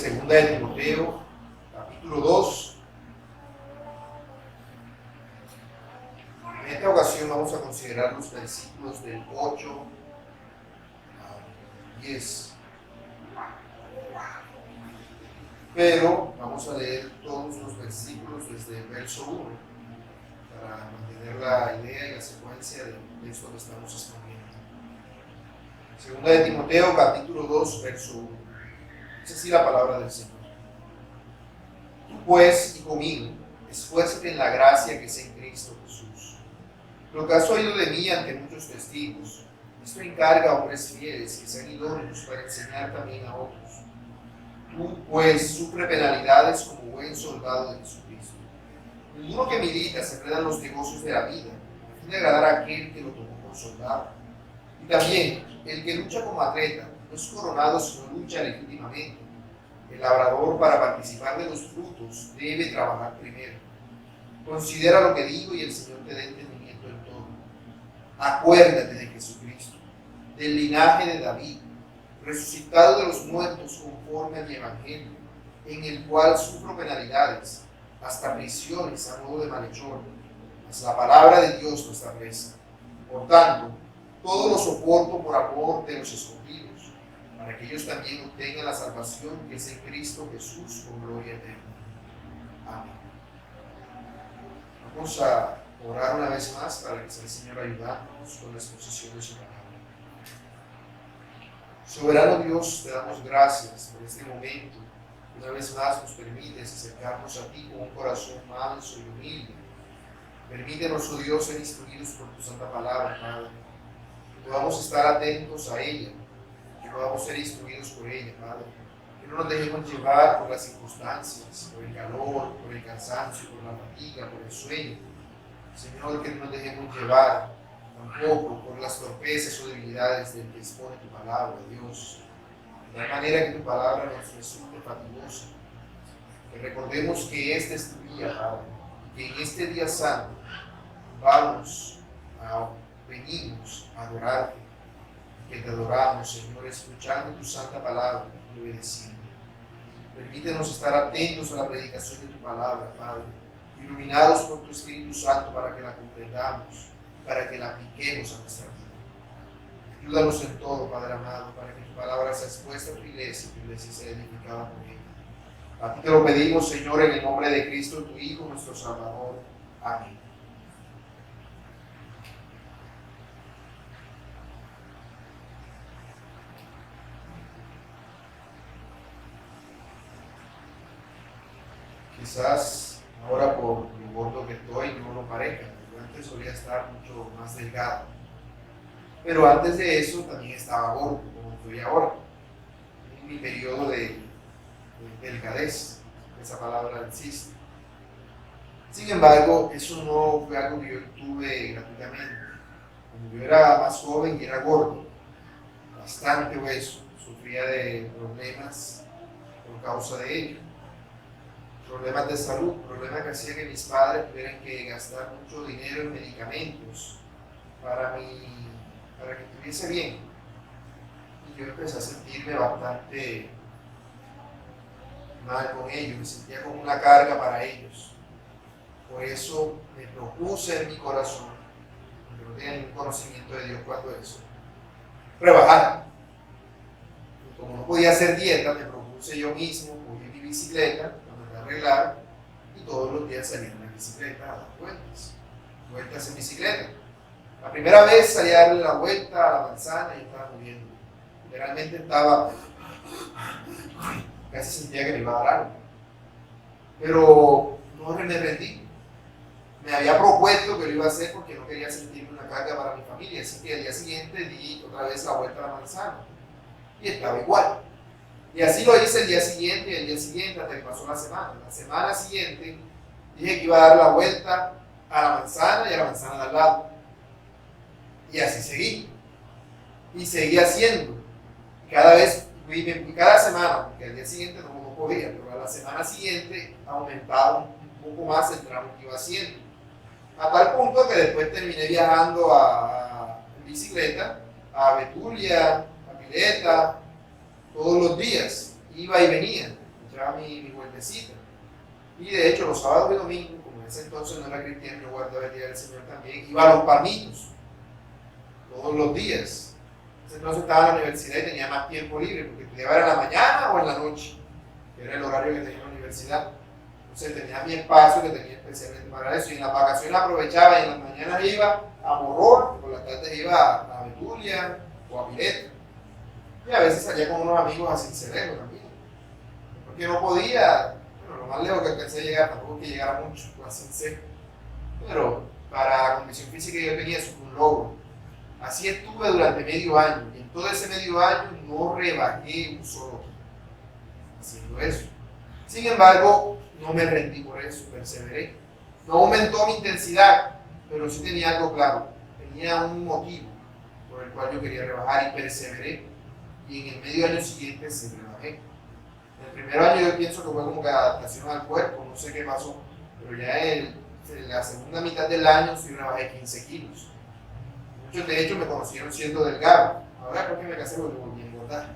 Segunda de Timoteo, capítulo 2. En esta ocasión vamos a considerar los versículos del 8 al 10. Pero vamos a leer todos los versículos desde el verso 1 para mantener la idea y la secuencia del texto que estamos estudiando. Segunda de Timoteo, capítulo 2, verso 1. Es así la palabra del Señor. Tú pues, hijo mío, esfuérzate en la gracia que es en Cristo Jesús. Lo que has oído de mí ante muchos testigos, esto encarga a hombres fieles que sean idóneos para enseñar también a otros. Tú pues sufre penalidades como buen soldado de Jesucristo. Ninguno que milita se enreda en los negocios de la vida, a fin de agradar a aquel que lo tomó por soldado. Y también, el que lucha como atleta no es coronado sino lucha legítimamente. El labrador, para participar de los frutos, debe trabajar primero. Considera lo que digo y el Señor te dé entendimiento en todo. Acuérdate de Jesucristo, del linaje de David, resucitado de los muertos conforme a mi evangelio, en el cual sufro penalidades, hasta prisiones a modo de malhechor, mas la palabra de Dios lo establece. Por tanto, todo lo soporto por amor de los escogidos, para que ellos también obtengan la salvación que es en Cristo Jesús con gloria eterna. Amén. Vamos a orar una vez más para que sea el Señor ayudándonos con la exposición de su palabra. Soberano Dios, te damos gracias por este momento. Una vez más nos permites acercarnos a ti con un corazón manso y humilde. Permítenos, oh Dios, ser instruidos por tu santa palabra, Padre. Que podamos estar atentos a ella, que podamos ser instruidos por ella, Padre. Que no nos dejemos llevar por las circunstancias, por el calor, por el cansancio, por la fatiga, por el sueño. Señor, que no nos dejemos llevar tampoco por las torpezas o debilidades del que expone tu palabra, Dios. De tal manera que tu palabra nos resulte fatigosa. Que recordemos que este es tu día, Padre. Que en este día santo venimos a adorarte. Que te adoramos, Señor, escuchando tu santa palabra y obedeciendo. Permítenos estar atentos a la predicación de tu palabra, Padre. Iluminados por tu Espíritu Santo para que la comprendamos, para que la apliquemos a nuestra vida. Ayúdanos en todo, Padre amado, para que tu palabra sea expuesta a tu iglesia y tu iglesia sea edificada por ella. A ti te lo pedimos, Señor, en el nombre de Cristo, tu Hijo, nuestro Salvador. Amén. Quizás ahora por lo gordo que estoy no lo parezca. Yo antes solía estar mucho más delgado. Pero antes de eso también estaba gordo, como estoy ahora. En mi periodo de delgadez, esa palabra existe. Sin embargo, eso no fue algo que yo tuve gratuitamente. Cuando yo era más joven y era gordo, bastante obeso, sufría de problemas por causa de ello. Problemas de salud, problemas que hacían que mis padres tuvieran que gastar mucho dinero en medicamentos para que estuviese bien. Y yo empecé a sentirme bastante mal con ellos, me sentía como una carga para ellos. Por eso me propuse en mi corazón, porque no tenía ningún conocimiento de Dios cuando eso, rebajar. Y como no podía hacer dieta, me propuse yo mismo, cogí mi bicicleta, arreglar y todos los días salía en la bicicleta a dar vueltas en bicicleta. La primera vez salí a darle la vuelta a la manzana y estaba muriendo. Literalmente estaba, casi sentía que me iba a dar algo. Pero no me rendí. Me había propuesto que lo iba a hacer porque no quería sentirme una carga para mi familia, así que al día siguiente di otra vez la vuelta a la manzana y estaba igual. Y así lo hice el día siguiente y el día siguiente hasta que pasó la semana. La semana siguiente dije que iba a dar la vuelta a la manzana y a la manzana de al lado. Y así seguí. Y seguí haciendo. Y cada semana, porque al día siguiente no podía, pero a la semana siguiente aumentaba un poco más el tramo que iba haciendo. A tal punto que después terminé viajando en bicicleta a Betulia, a Pileta, todos los días, iba y venía. echaba mi vueltecita. Y de hecho, los sábados y domingos, como en ese entonces no era cristiano, yo guardaba el día del Señor también, iba a los palmitos todos los días. En ese entonces estaba en la universidad y tenía más tiempo libre, porque estudiaba en la mañana o en la noche, que era el horario que tenía en la universidad. Entonces tenía mi espacio que tenía especialmente para eso, y en las vacaciones aprovechaba, y en las mañanas iba a Morón, y por las tardes iba a Betulia o a Milet. Y a veces salía con unos amigos a Cincelejo también, porque no podía, bueno, lo más lejos que alcancé a llegar, tampoco que llegara mucho a Cincelejo, pero para la condición física que yo tenía, eso fue un logro. Así estuve durante medio año, y en todo ese medio año no rebajé un solo kilo haciendo eso. Sin embargo, no me rendí por eso, perseveré. No aumentó mi intensidad, pero sí tenía algo claro, tenía un motivo por el cual yo quería rebajar y perseveré. Y en el medio año siguiente se rebajé. En el primer año yo pienso que fue como que adaptación al cuerpo, no sé qué pasó, pero ya en la segunda mitad del año sí rebajé 15 kilos. Muchos de hecho me conocieron siendo delgado. Ahora porque me casé porque volví a engordar.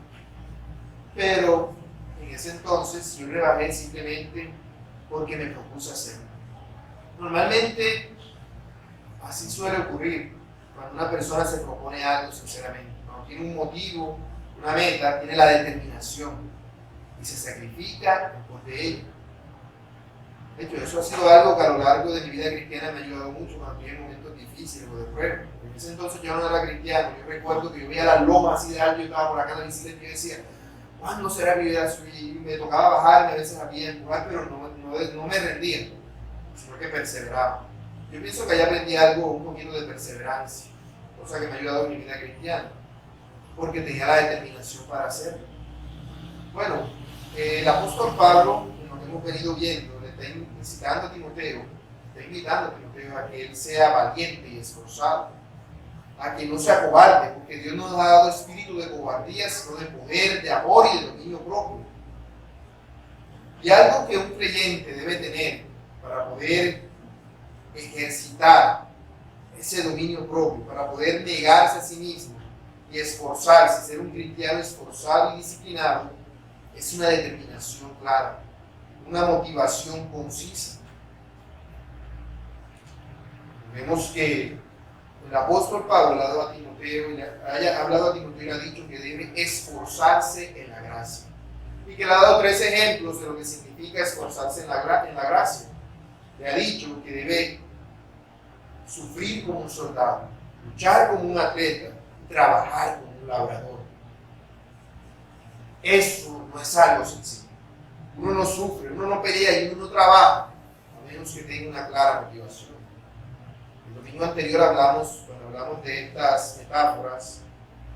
Pero en ese entonces yo rebajé simplemente porque me propuse hacerlo. Normalmente así suele ocurrir cuando una persona se propone algo sinceramente. Cuando tiene un motivo, una meta, tiene la determinación y se sacrifica en pos de ello. De hecho, eso ha sido algo que a lo largo de mi vida cristiana me ha ayudado mucho cuando estoy en momentos difíciles o de prueba. En ese entonces yo no era cristiano. Yo recuerdo que yo veía las lomas así de alto, yo estaba por acá en la bicicleta y yo decía, ¿cuándo será que yo voy a subir? Y me tocaba bajarme a veces a pie, empujar, pero no me rendía, sino que perseveraba. Yo pienso que ahí aprendí algo, un poquito de perseverancia, cosa que me ha ayudado en mi vida cristiana, porque tenía la determinación para hacerlo. Bueno, el apóstol Pablo, como lo hemos venido viendo, le está incitando a Timoteo, está invitando a Timoteo a que él sea valiente y esforzado, a que no sea cobarde, porque Dios no nos ha dado espíritu de cobardía, sino de poder, de amor y de dominio propio. Y algo que un creyente debe tener para poder ejercitar ese dominio propio, para poder negarse a sí mismo y esforzarse, ser un cristiano esforzado y disciplinado, es una determinación clara, una motivación concisa. Vemos que el apóstol Pablo ha hablado a Timoteo y le ha dicho que debe esforzarse en la gracia. Y que le ha dado 3 ejemplos de lo que significa esforzarse en la gracia. Le ha dicho que debe sufrir como un soldado, luchar como un atleta y trabajar como un labrador. Eso no es algo sencillo. Uno no sufre, uno no pelea y uno no trabaja, a menos que tenga una clara motivación. El domingo anterior cuando hablamos de estas metáforas,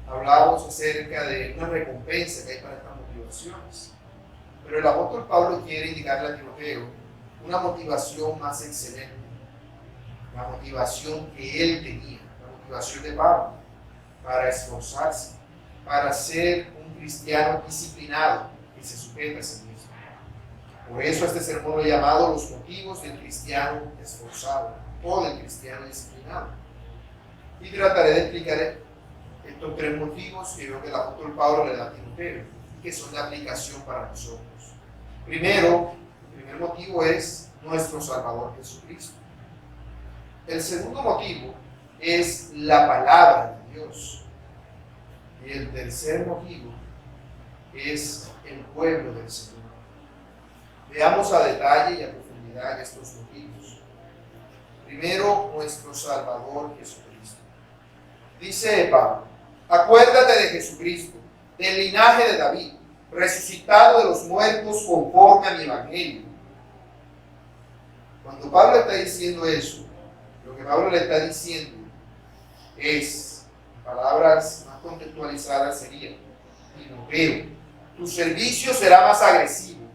hablábamos acerca de una recompensa que hay para estas motivaciones. Pero el apóstol Pablo quiere indicarle a Timoteo una motivación más excelente, la motivación que él tenía, la motivación de Pablo, para esforzarse, para ser un cristiano disciplinado que se sujeta a sí mismo. Por eso este sermón lo he llamado los motivos del cristiano esforzado o del cristiano disciplinado. Y trataré de explicar estos 3 motivos que veo que el apóstol Pablo le da a Timoteo, que son de aplicación para nosotros. Primero, el primer motivo es nuestro Salvador Jesucristo. El segundo motivo es la palabra de Dios. Y el tercer motivo es el pueblo del Señor. Veamos a detalle y a profundidad estos motivos. Primero, nuestro Salvador Jesucristo. Dice Pablo, acuérdate de Jesucristo, del linaje de David, resucitado de los muertos conforme a mi evangelio. Cuando Pablo está diciendo eso, lo que Pablo le está diciendo es, palabras más contextualizadas serían, Timoteo, tu servicio será más agresivo,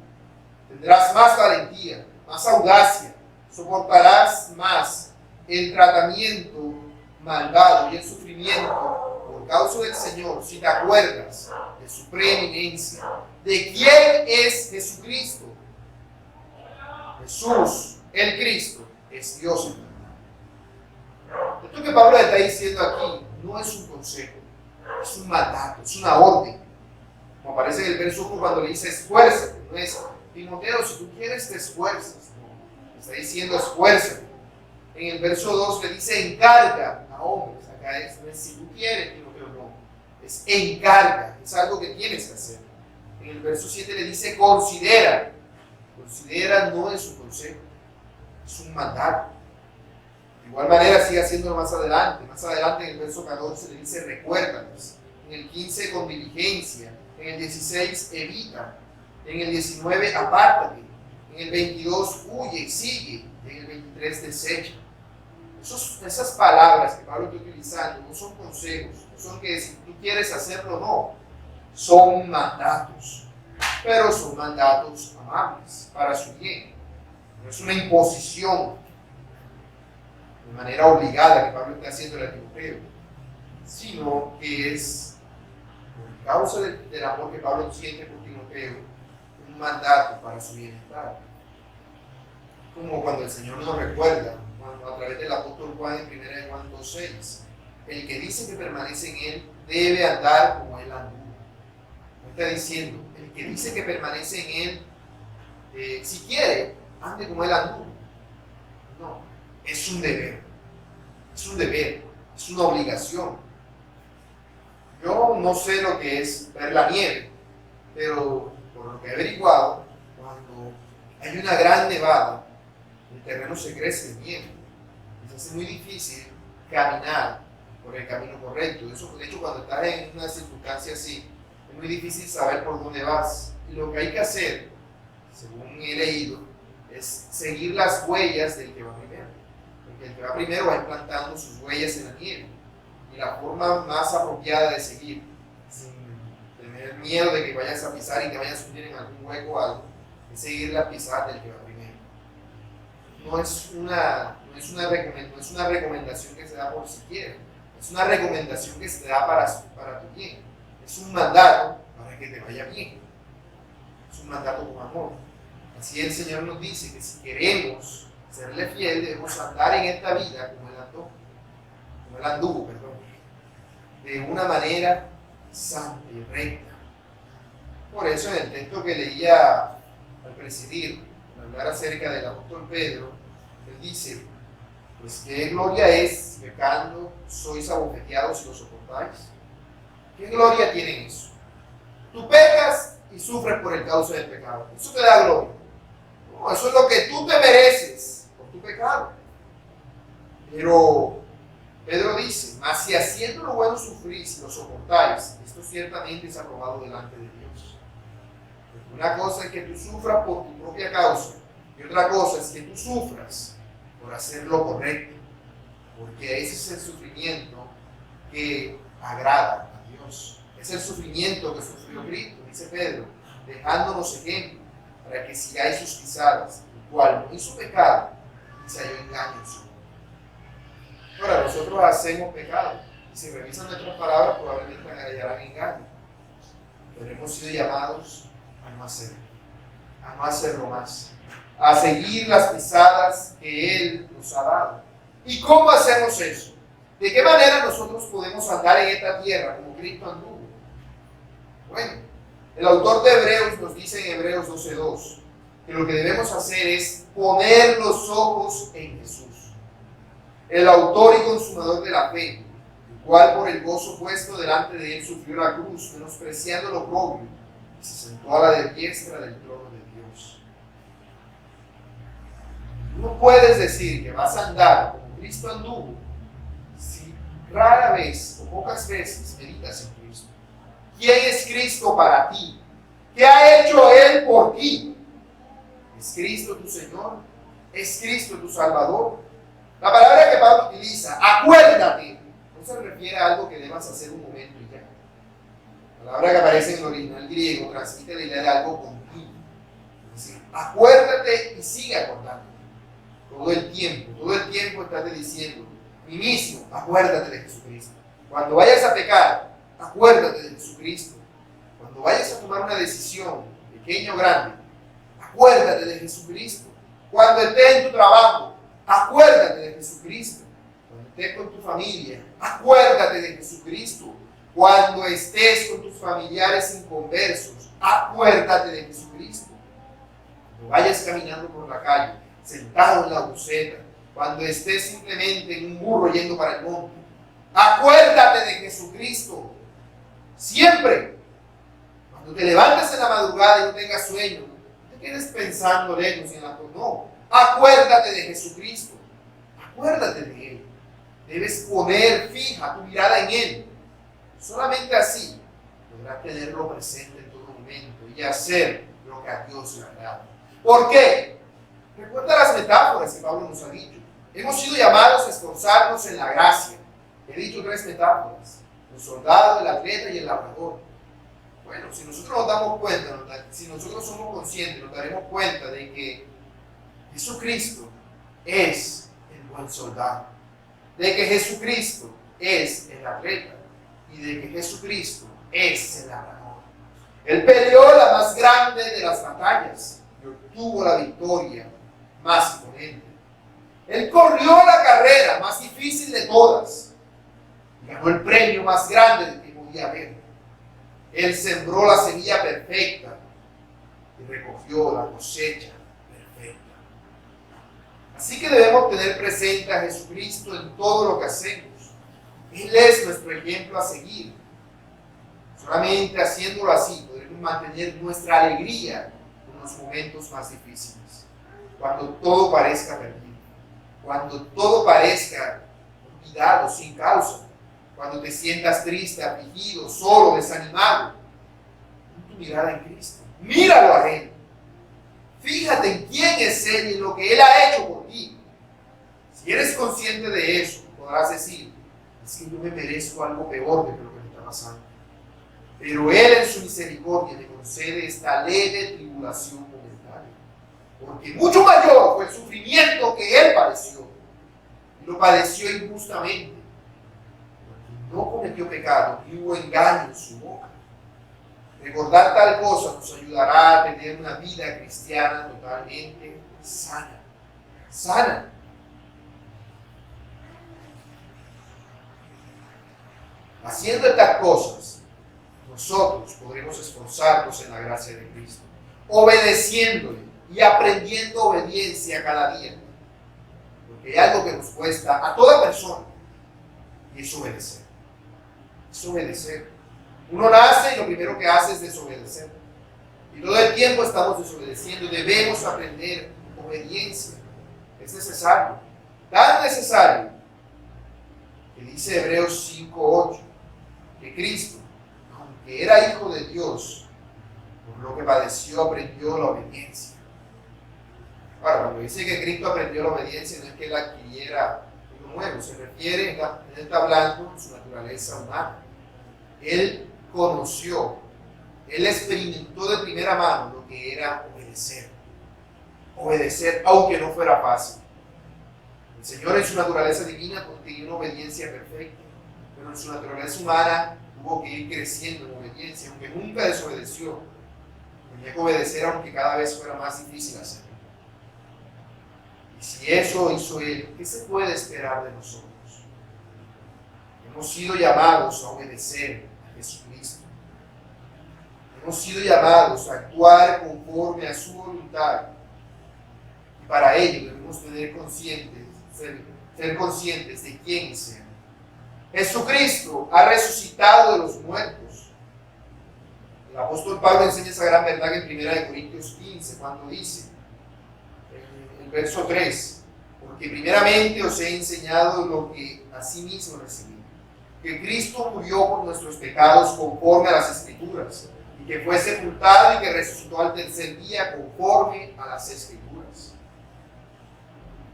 tendrás más valentía, más audacia, soportarás más el tratamiento malvado y el sufrimiento por causa del Señor si te acuerdas de su preeminencia, de quién es Jesucristo. Jesús, el Cristo, es Dios en verdad. Esto que Pablo está diciendo aquí no es un consejo, es un mandato, es una orden. Como aparece en el verso 1 cuando le dice esfuérzate, no es Timoteo, si tú quieres te esfuerzas. No, está diciendo esfuérzate. En el verso 2 le dice encarga a hombres. Acá es si tú quieres, Timoteo, no. Es encarga, es algo que tienes que hacer. En el verso 7 le dice considera. Considera no es un consejo, es un mandato. De igual manera sigue haciéndolo más adelante. Más adelante en el verso 14 le dice recuérdalos. En el 15 con diligencia. En el 16 evita. En el 19 apártate. En el 22 huye, sigue. En el 23 desecha. Esas palabras que Pablo está utilizando no son consejos, no son que si tú quieres hacerlo no, son mandatos, pero son mandatos amables para su bien. No es una imposición de manera obligada que Pablo está haciendo a Timoteo, sino que es por causa del amor que Pablo siente por Timoteo, un mandato para su bienestar. Como cuando el Señor nos recuerda a través del apóstol Juan en 1 Juan 2:6, el que dice que permanece en él debe andar como él anduvo. No está diciendo, el que dice que permanece en él, si quiere, ande como él anduvo. No, es un deber, es una obligación. Yo no sé lo que es ver la nieve, pero por lo que he averiguado, cuando hay una gran nevada, el terreno se crece de nieve. Se hace muy difícil caminar por el camino correcto. De hecho, cuando estás en una circunstancia así, es muy difícil saber por dónde vas. Y lo que hay que hacer, según he leído, es seguir las huellas del que va primero. Porque el que va primero va implantando sus huellas en la nieve. Y la forma más apropiada de seguir, sin tener miedo de que vayas a pisar y te vayas a hundir en algún hueco o algo, es seguir las pisadas del que va primero. No es una recomendación que se da por si quieres, es una recomendación que se da para tu bien. Es un mandato para que te vaya bien. Es un mandato con amor. Así el Señor nos dice que si queremos serle fiel, debemos andar en esta vida como Él anduvo, de una manera santa y recta. Por eso en el texto que leía al presidir, al hablar acerca del apóstol Pedro, él dice, pues qué gloria es, pecando, sois abofeteados y lo soportáis. ¿Qué gloria tiene eso? Tú pecas y sufres por el causa del pecado. Eso te da gloria. No, eso es lo que tú te mereces por tu pecado. Pero Pedro dice, mas si haciendo lo bueno sufrís y lo soportáis, esto ciertamente es aprobado delante de Dios. Porque una cosa es que tú sufras por tu propia causa y otra cosa es que tú sufras por hacer lo correcto, porque ese es el sufrimiento que agrada a Dios. Es el sufrimiento que sufrió Cristo, dice Pedro, dejándonos ejemplo para que sigáis sus pisadas, el cual no hizo pecado y se halló engaño en su boca. Ahora, nosotros hacemos pecado y si revisan nuestras palabras probablemente hallarán engaño, pero hemos sido llamados a no hacerlo más, a seguir las pisadas que Él nos ha dado. ¿Y cómo hacemos eso? ¿De qué manera nosotros podemos andar en esta tierra como Cristo anduvo? Bueno, el autor de Hebreos nos dice en Hebreos 12:2 que lo que debemos hacer es poner los ojos en Jesús, el autor y consumador de la fe, el cual por el gozo puesto delante de Él sufrió la cruz, menospreciando lo oprobio, y se sentó a la diestra del trono de Dios. No puedes decir que vas a andar como Cristo anduvo si rara vez o pocas veces meditas en Cristo. ¿Quién es Cristo para ti? ¿Qué ha hecho Él por ti? ¿Es Cristo tu Señor? ¿Es Cristo tu Salvador? La palabra que Pablo utiliza, acuérdate, no se refiere a algo que debas hacer un momento y ya. La palabra que aparece en el original griego transmite la idea de algo continuo. Es decir, acuérdate y sigue acordándote. Todo el tiempo estás diciendo, mi mismo, acuérdate de Jesucristo. Cuando vayas a pecar, acuérdate de Jesucristo. Cuando vayas a tomar una decisión, pequeña o grande, acuérdate de Jesucristo. Cuando estés en tu trabajo, acuérdate de Jesucristo. Cuando estés con tu familia, acuérdate de Jesucristo. Cuando estés con tus familiares inconversos, acuérdate de Jesucristo. vayas caminando por la calle, sentado en la buseta, cuando estés simplemente en un burro yendo para el monte, acuérdate de Jesucristo. Siempre. Cuando te levantes en la madrugada y no tengas sueño, no te quedes pensando lejos en la cosa. No. Acuérdate de Jesucristo. Acuérdate de Él. Debes poner fija tu mirada en Él. Solamente así podrás tenerlo presente en todo momento y hacer lo que a Dios le agrada. ¿Por qué? Recuerda las metáforas que Pablo nos ha dicho. Hemos sido llamados a esforzarnos en la gracia. He dicho 3 metáforas: el soldado, el atleta y el labrador. Bueno, si nosotros nos damos cuenta, si nosotros somos conscientes, nos daremos cuenta de que Jesucristo es el buen soldado, de que Jesucristo es el atleta y de que Jesucristo es el labrador. Él peleó la más grande de las batallas y obtuvo la victoria más imponente. Él corrió la carrera más difícil de todas y ganó el premio más grande del que podía haber. Él sembró la semilla perfecta y recogió la cosecha perfecta. Así que debemos tener presente a Jesucristo en todo lo que hacemos. Él es nuestro ejemplo a seguir. Solamente haciéndolo así podremos mantener nuestra alegría en los momentos más difíciles. Cuando todo parezca perdido, cuando todo parezca olvidado, sin causa, cuando te sientas triste, afligido, solo, desanimado, pon tu mirada en Cristo. Míralo a Él. Fíjate en quién es Él y en lo que Él ha hecho por ti. Si eres consciente de eso, podrás decir: es que yo me merezco algo peor de lo que me está pasando. Pero Él en su misericordia me concede esta leve tribulación momentánea. Porque mucho mayor fue el sufrimiento que Él padeció. Y lo padeció injustamente. Porque no cometió pecado ni hubo engaño en su boca. Recordar tal cosa nos ayudará a tener una vida cristiana totalmente sana. Sana. Haciendo estas cosas, nosotros podremos esforzarnos en la gracia de Cristo, obedeciéndole y aprendiendo obediencia cada día. Porque hay algo que nos cuesta a toda persona, y es obedecer. Es obedecer. Uno nace y lo primero que hace es desobedecer. Y todo el tiempo estamos desobedeciendo. Debemos aprender obediencia. Es necesario. Tan necesario que dice Hebreos 5:8 que Cristo, aunque era hijo de Dios, por lo que padeció aprendió la obediencia. Ahora, cuando dice que Cristo aprendió la obediencia, no es que él adquiriera uno nuevo. Se refiere, él está hablando de su naturaleza humana. Él conoció, él experimentó de primera mano lo que era obedecer. Obedecer, aunque no fuera fácil. El Señor en su naturaleza divina tenía una obediencia perfecta, pero en su naturaleza humana tuvo que ir creciendo en obediencia, aunque nunca desobedeció. Tenía que obedecer aunque cada vez fuera más difícil hacerlo. Y si eso hizo Él, ¿qué se puede esperar de nosotros? Hemos sido llamados a obedecer a Jesucristo. Hemos sido llamados a actuar conforme a su voluntad. Y para ello debemos ser conscientes de quién es Él. Jesucristo ha resucitado de los muertos. El apóstol Pablo enseña esa gran verdad en 1 Corintios 15, cuando dice, en el verso 3, porque primeramente os he enseñado lo que asimismo recibí, que Cristo murió por nuestros pecados conforme a las Escrituras, y que fue sepultado y que resucitó al tercer día conforme a las Escrituras.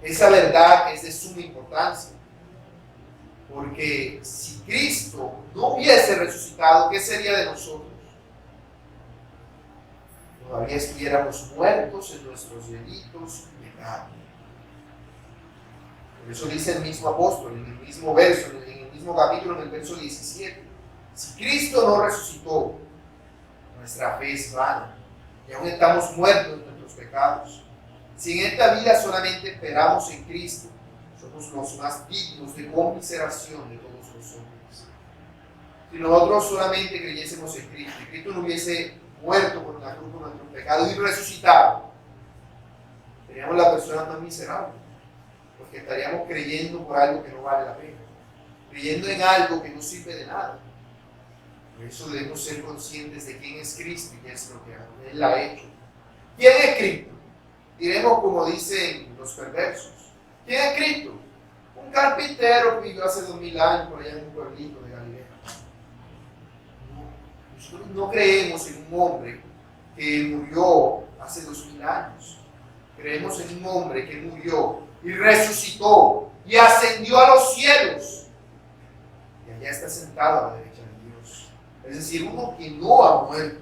Esa verdad es de suma importancia, porque si Cristo no hubiese resucitado, ¿qué sería de nosotros? Todavía estuviéramos muertos en nuestros delitos y pecados. Por eso dice el mismo apóstol, en el mismo verso, en el mismo capítulo, en el verso 17. Si Cristo no resucitó, nuestra fe es vana y aún estamos muertos en nuestros pecados. Si en esta vida solamente esperamos en Cristo, somos los más dignos de conmiseración de todos los hombres. Si nosotros solamente creyésemos en Cristo y Cristo no hubiese muerto por la cruz por nuestros pecados y resucitado, seríamos las personas más miserables, porque estaríamos creyendo por algo que no vale la pena, creyendo en algo que no sirve de nada. Por eso debemos ser conscientes de quién es Cristo y qué es lo que Él ha hecho. ¿Quién es Cristo? Diremos como dicen los perversos. ¿Quién es Cristo? Un carpintero que vivió hace 2000 años por allá en un pueblito de Galilea. No, nosotros no creemos en un hombre que murió hace 2000 años. Creemos en un hombre que murió y resucitó y ascendió a los cielos. Y allá está sentado a la derecha de Dios. Es decir, uno que no ha muerto,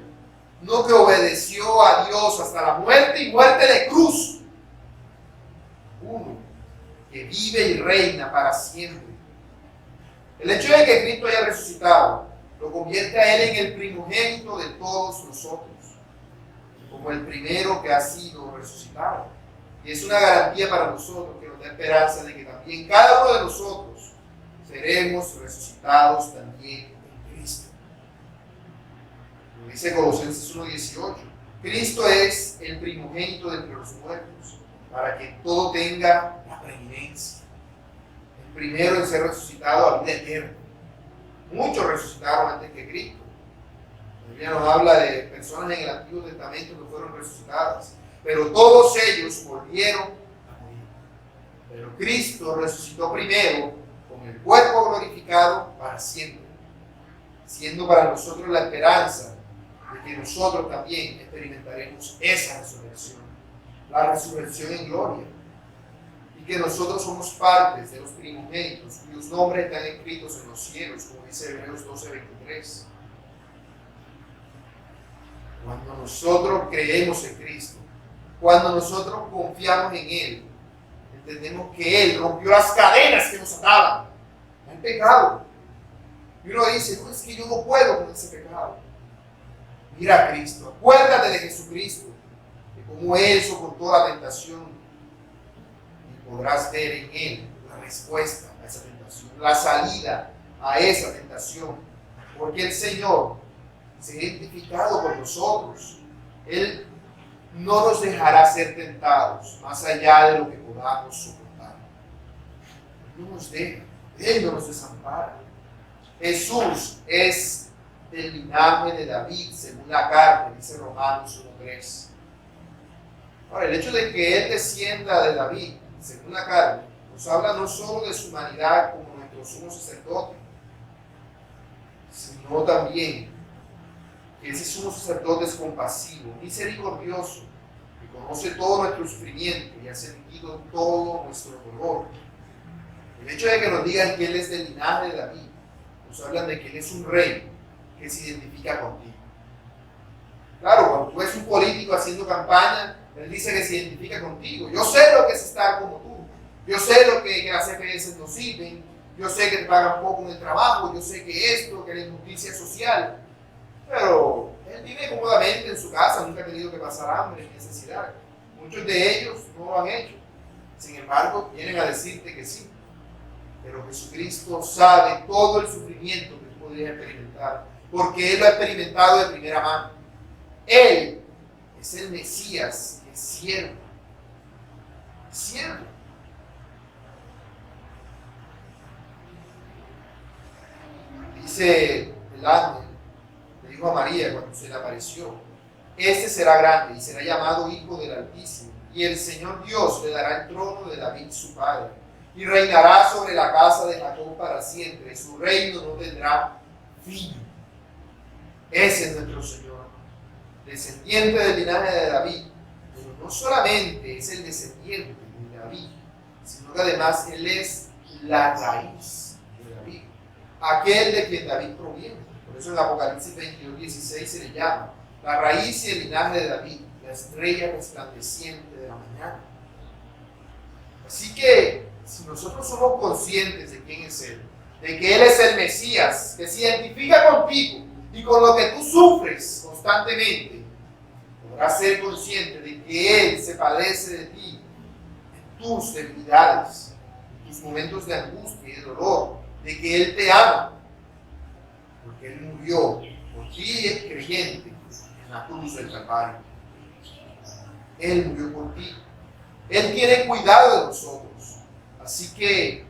uno que obedeció a Dios hasta la muerte y muerte de cruz. Uno que vive y reina para siempre. El hecho de que Cristo haya resucitado lo convierte a Él en el primogénito de todos nosotros, como el primero que ha sido resucitado. Y es una garantía para nosotros que nos da esperanza de que también cada uno de nosotros seremos resucitados también en Cristo. Como dice Colosenses 1:18, Cristo es el primogénito de entre los muertos, para que todo tenga la preeminencia. El primero en ser resucitado a vida eterna. Muchos resucitaron antes que Cristo. La Biblia nos habla de personas en el Antiguo Testamento que fueron resucitadas, pero todos ellos volvieron a morir. Pero Cristo resucitó primero con el cuerpo glorificado para siempre, siendo para nosotros la esperanza de que nosotros también experimentaremos esa resurrección, la resurrección en gloria, y que nosotros somos partes de los primogénitos cuyos nombres están escritos en los cielos, como dice Hebreos 12:23. Cuando nosotros creemos en Cristo, cuando nosotros confiamos en Él, entendemos que Él rompió las cadenas que nos ataban al pecado. Y uno dice, no, es que yo no puedo con ese pecado. Mira a Cristo, acuérdate de Jesucristo, de cómo Él soportó la tentación, y podrás ver en Él la respuesta a esa tentación, la salida a esa tentación, porque el Señor se ha identificado con nosotros. Él no nos dejará ser tentados más allá de lo que podamos soportar. Él no nos deja, Él no nos desampara. Jesús es del linaje de David, según la carne, dice Romanos 1:3. Ahora, el hecho de que Él descienda de David, según la carne, nos habla no solo de su humanidad como nuestro sumo sacerdote, sino también que ese sumo sacerdote es compasivo, misericordioso, que conoce todo nuestro sufrimiento y ha sentido todo nuestro dolor. El hecho de que nos digan que Él es del linaje de David, nos hablan de que Él es un rey que se identifica contigo. Claro, cuando tú ves un político haciendo campaña, él dice que se identifica contigo. Yo sé lo que es estar como tú. Yo sé lo que las EPS no sirven. Yo sé que te pagan poco en el trabajo. Yo sé que esto, que la injusticia social. Pero él vive cómodamente en su casa, nunca ha tenido que pasar hambre ni necesidad. Muchos de ellos no lo han hecho. Sin embargo, vienen a decirte que sí. Pero Jesucristo sabe todo el sufrimiento que tú podrías experimentar, porque Él lo ha experimentado de primera mano. Él es el Mesías, que es siervo. Siervo. Dice el ángel, le dijo a María cuando se le apareció: este será grande y será llamado Hijo del Altísimo, y el Señor Dios le dará el trono de David su padre, y reinará sobre la casa de Jacob para siempre, y su reino no tendrá fin. Ese es nuestro Señor, descendiente del linaje de David, pero no solamente es el descendiente de David, sino que además Él es la raíz de David, aquel de quien David proviene. Por eso en Apocalipsis 22:16 se le llama la raíz y el linaje de David, la estrella resplandeciente de la mañana. Así que, si nosotros somos conscientes de quién es Él, de que Él es el Mesías, que se identifica contigo y con lo que tú sufres constantemente, podrás ser consciente de que Él se padece de ti en tus debilidades, en tus momentos de angustia y de dolor, de que Él te ama, porque Él murió por ti, es creyente, en la cruz del Calvario. Él murió por ti. Él tiene cuidado de nosotros. Así que,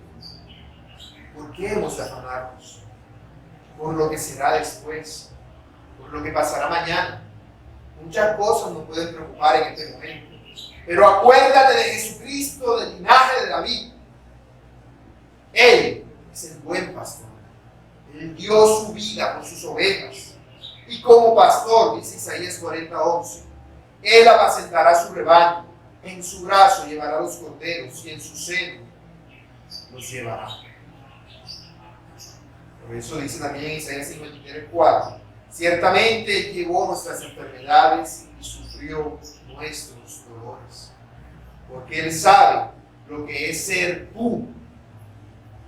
¿por qué hemos de afanarnos? Por lo que será después, por lo que pasará mañana. Muchas cosas nos pueden preocupar en este momento. Pero acuérdate de Jesucristo, del linaje de David. Él es el buen pastor. Él dio su vida por sus ovejas. Y como pastor, dice Isaías 40:11, Él apacentará su rebaño. En su brazo llevará los corderos y en su seno los llevará. Por eso dice también en Isaías 53:4, ciertamente Él llevó nuestras enfermedades y sufrió nuestros dolores. Porque Él sabe lo que es ser tú,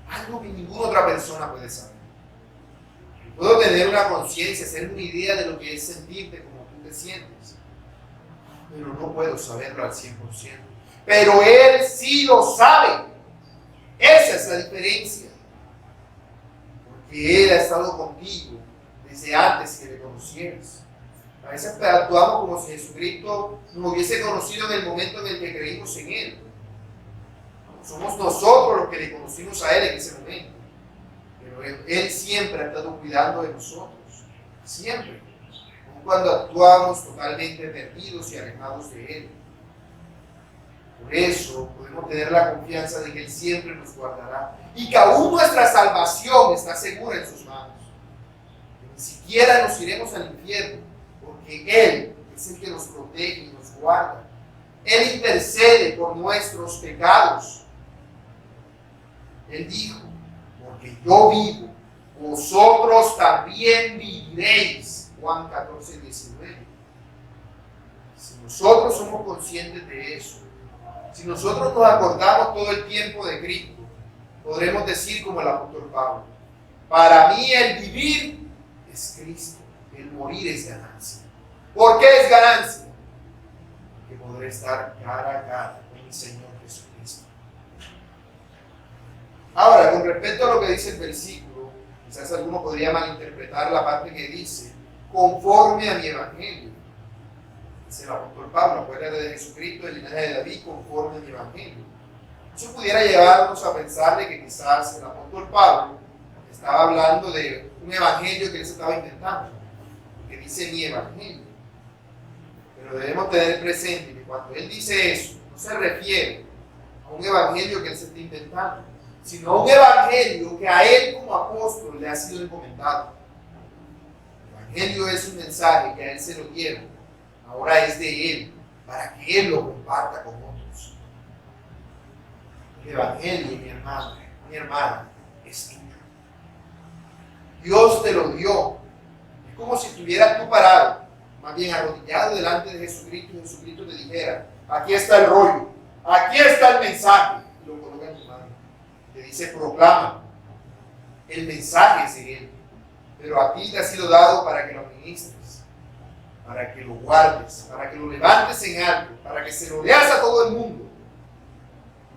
algo que ninguna otra persona puede saber. Puedo tener una conciencia, hacerme una idea de lo que es sentirte como tú te sientes, pero no puedo saberlo al 100%. Pero Él sí lo sabe. Esa es la diferencia. Porque Él ha estado contigo desde antes que le conocieras. A veces actuamos como si Jesucristo nos hubiese conocido en el momento en el que creímos en Él. Somos nosotros los que le conocimos a Él en ese momento. Pero Él siempre ha estado cuidando de nosotros. Siempre. Aun cuando actuamos totalmente perdidos y alejados de Él. Por eso podemos tener la confianza de que Él siempre nos guardará. Y que aún nuestra salvación está segura en sus manos. Que ni siquiera nos iremos al infierno. Porque Él es el que nos protege y nos guarda. Él intercede por nuestros pecados. Él dijo, porque yo vivo, vosotros también viviréis. Juan 14:19. Si nosotros somos conscientes de eso, si nosotros nos acordamos todo el tiempo de Cristo, podremos decir como el apóstol Pablo, para mí el vivir es Cristo, el morir es ganancia. ¿Por qué es ganancia? Porque podré estar cara a cara con mi Señor Jesucristo. Ahora, con respecto a lo que dice el versículo, quizás alguno podría malinterpretar la parte que dice, conforme a mi evangelio. Dice el apóstol Pablo, acuérdate de Jesucristo, el linaje de David, conforme a mi evangelio. Eso pudiera llevarnos a pensar de que quizás el apóstol Pablo estaba hablando de un evangelio que él se estaba inventando, que dice mi evangelio. Pero debemos tener presente que cuando él dice eso, no se refiere a un evangelio que él se está inventando, sino a un evangelio que a él como apóstol le ha sido encomendado. El evangelio es un mensaje que a él se lo dieron, ahora es de él, para que él lo comparta con otros. El evangelio, mi hermano, mi hermana, es tuyo. Dios te lo dio. Es como si estuvieras tú parado, más bien arrodillado delante de Jesucristo, y Jesucristo te dijera, aquí está el rollo, aquí está el mensaje, y lo coloca en tu mano. Te dice, proclama. El mensaje es de Él, pero a ti te ha sido dado para que lo administres, para que lo guardes, para que lo levantes en alto, para que se lo leas a todo el mundo,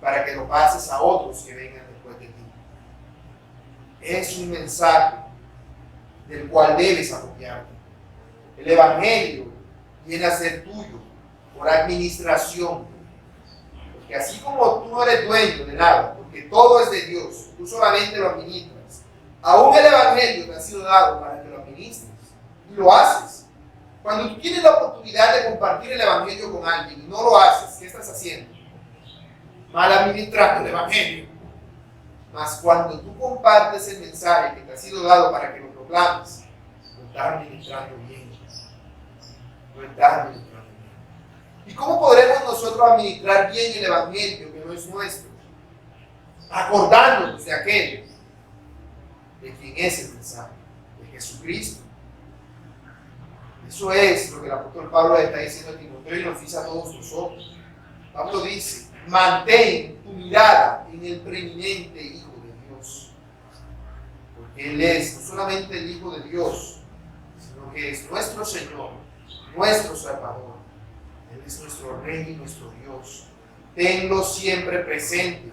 para que lo pases a otros que vengan después de ti. Es un mensaje del cual debes apropiarte. El evangelio viene a ser tuyo por administración, porque así como tú no eres dueño de nada, porque todo es de Dios, tú solamente lo administras. Aún el evangelio te ha sido dado para que lo administres y lo haces. Cuando tú tienes la oportunidad de compartir el evangelio con alguien y no lo haces, ¿qué estás haciendo? Mal administrando el evangelio. Mas cuando tú compartes el mensaje que te ha sido dado para que lo proclames, lo estás administrando bien. Lo estás administrando bien. ¿Y cómo podremos nosotros administrar bien el evangelio que no es nuestro? Acordándonos de aquello, de quien es el mensaje, de Jesucristo. Eso es lo que el apóstol Pablo le está diciendo a Timoteo y nos dice a todos nosotros. Pablo dice, mantén tu mirada en el preeminente Hijo de Dios. Porque Él es no solamente el Hijo de Dios, sino que es nuestro Señor, nuestro Salvador. Él es nuestro Rey y nuestro Dios. Tenlo siempre presente.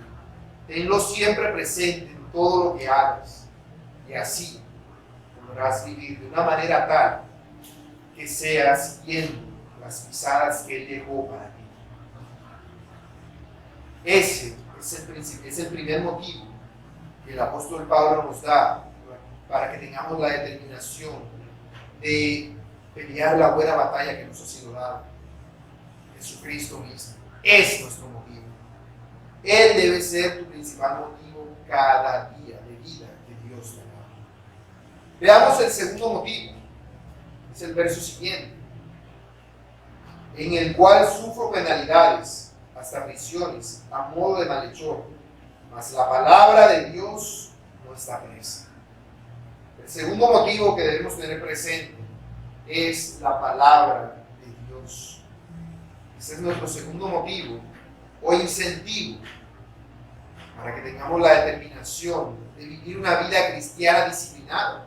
Tenlo siempre presente en todo lo que hagas. Y así podrás vivir de una manera tal que seas siguiendo las pisadas que Él dejó para ti. Ese es el primer motivo que el apóstol Pablo nos da para que tengamos la determinación de pelear la buena batalla que nos ha sido dada. Jesucristo mismo es nuestro motivo. Él debe ser tu principal motivo cada día de vida que Dios te da. Veamos el segundo motivo. Es el verso siguiente, en el cual sufro penalidades, hasta prisiones, a modo de malhechor, mas la palabra de Dios no está presa. El segundo motivo que debemos tener presente es la palabra de Dios. Ese es nuestro segundo motivo o incentivo para que tengamos la determinación de vivir una vida cristiana disciplinada.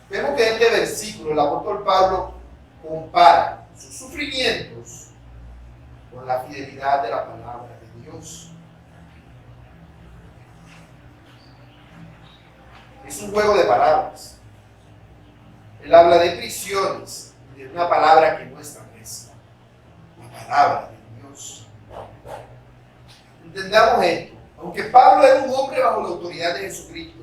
Vemos que en este versículo el apóstol Pablo compara sus sufrimientos con la fidelidad de la palabra de Dios. Es un juego de palabras. Él habla de prisiones y de una palabra que no está presa, la palabra de Dios. Entendamos esto. Aunque Pablo era un hombre bajo la autoridad de Jesucristo,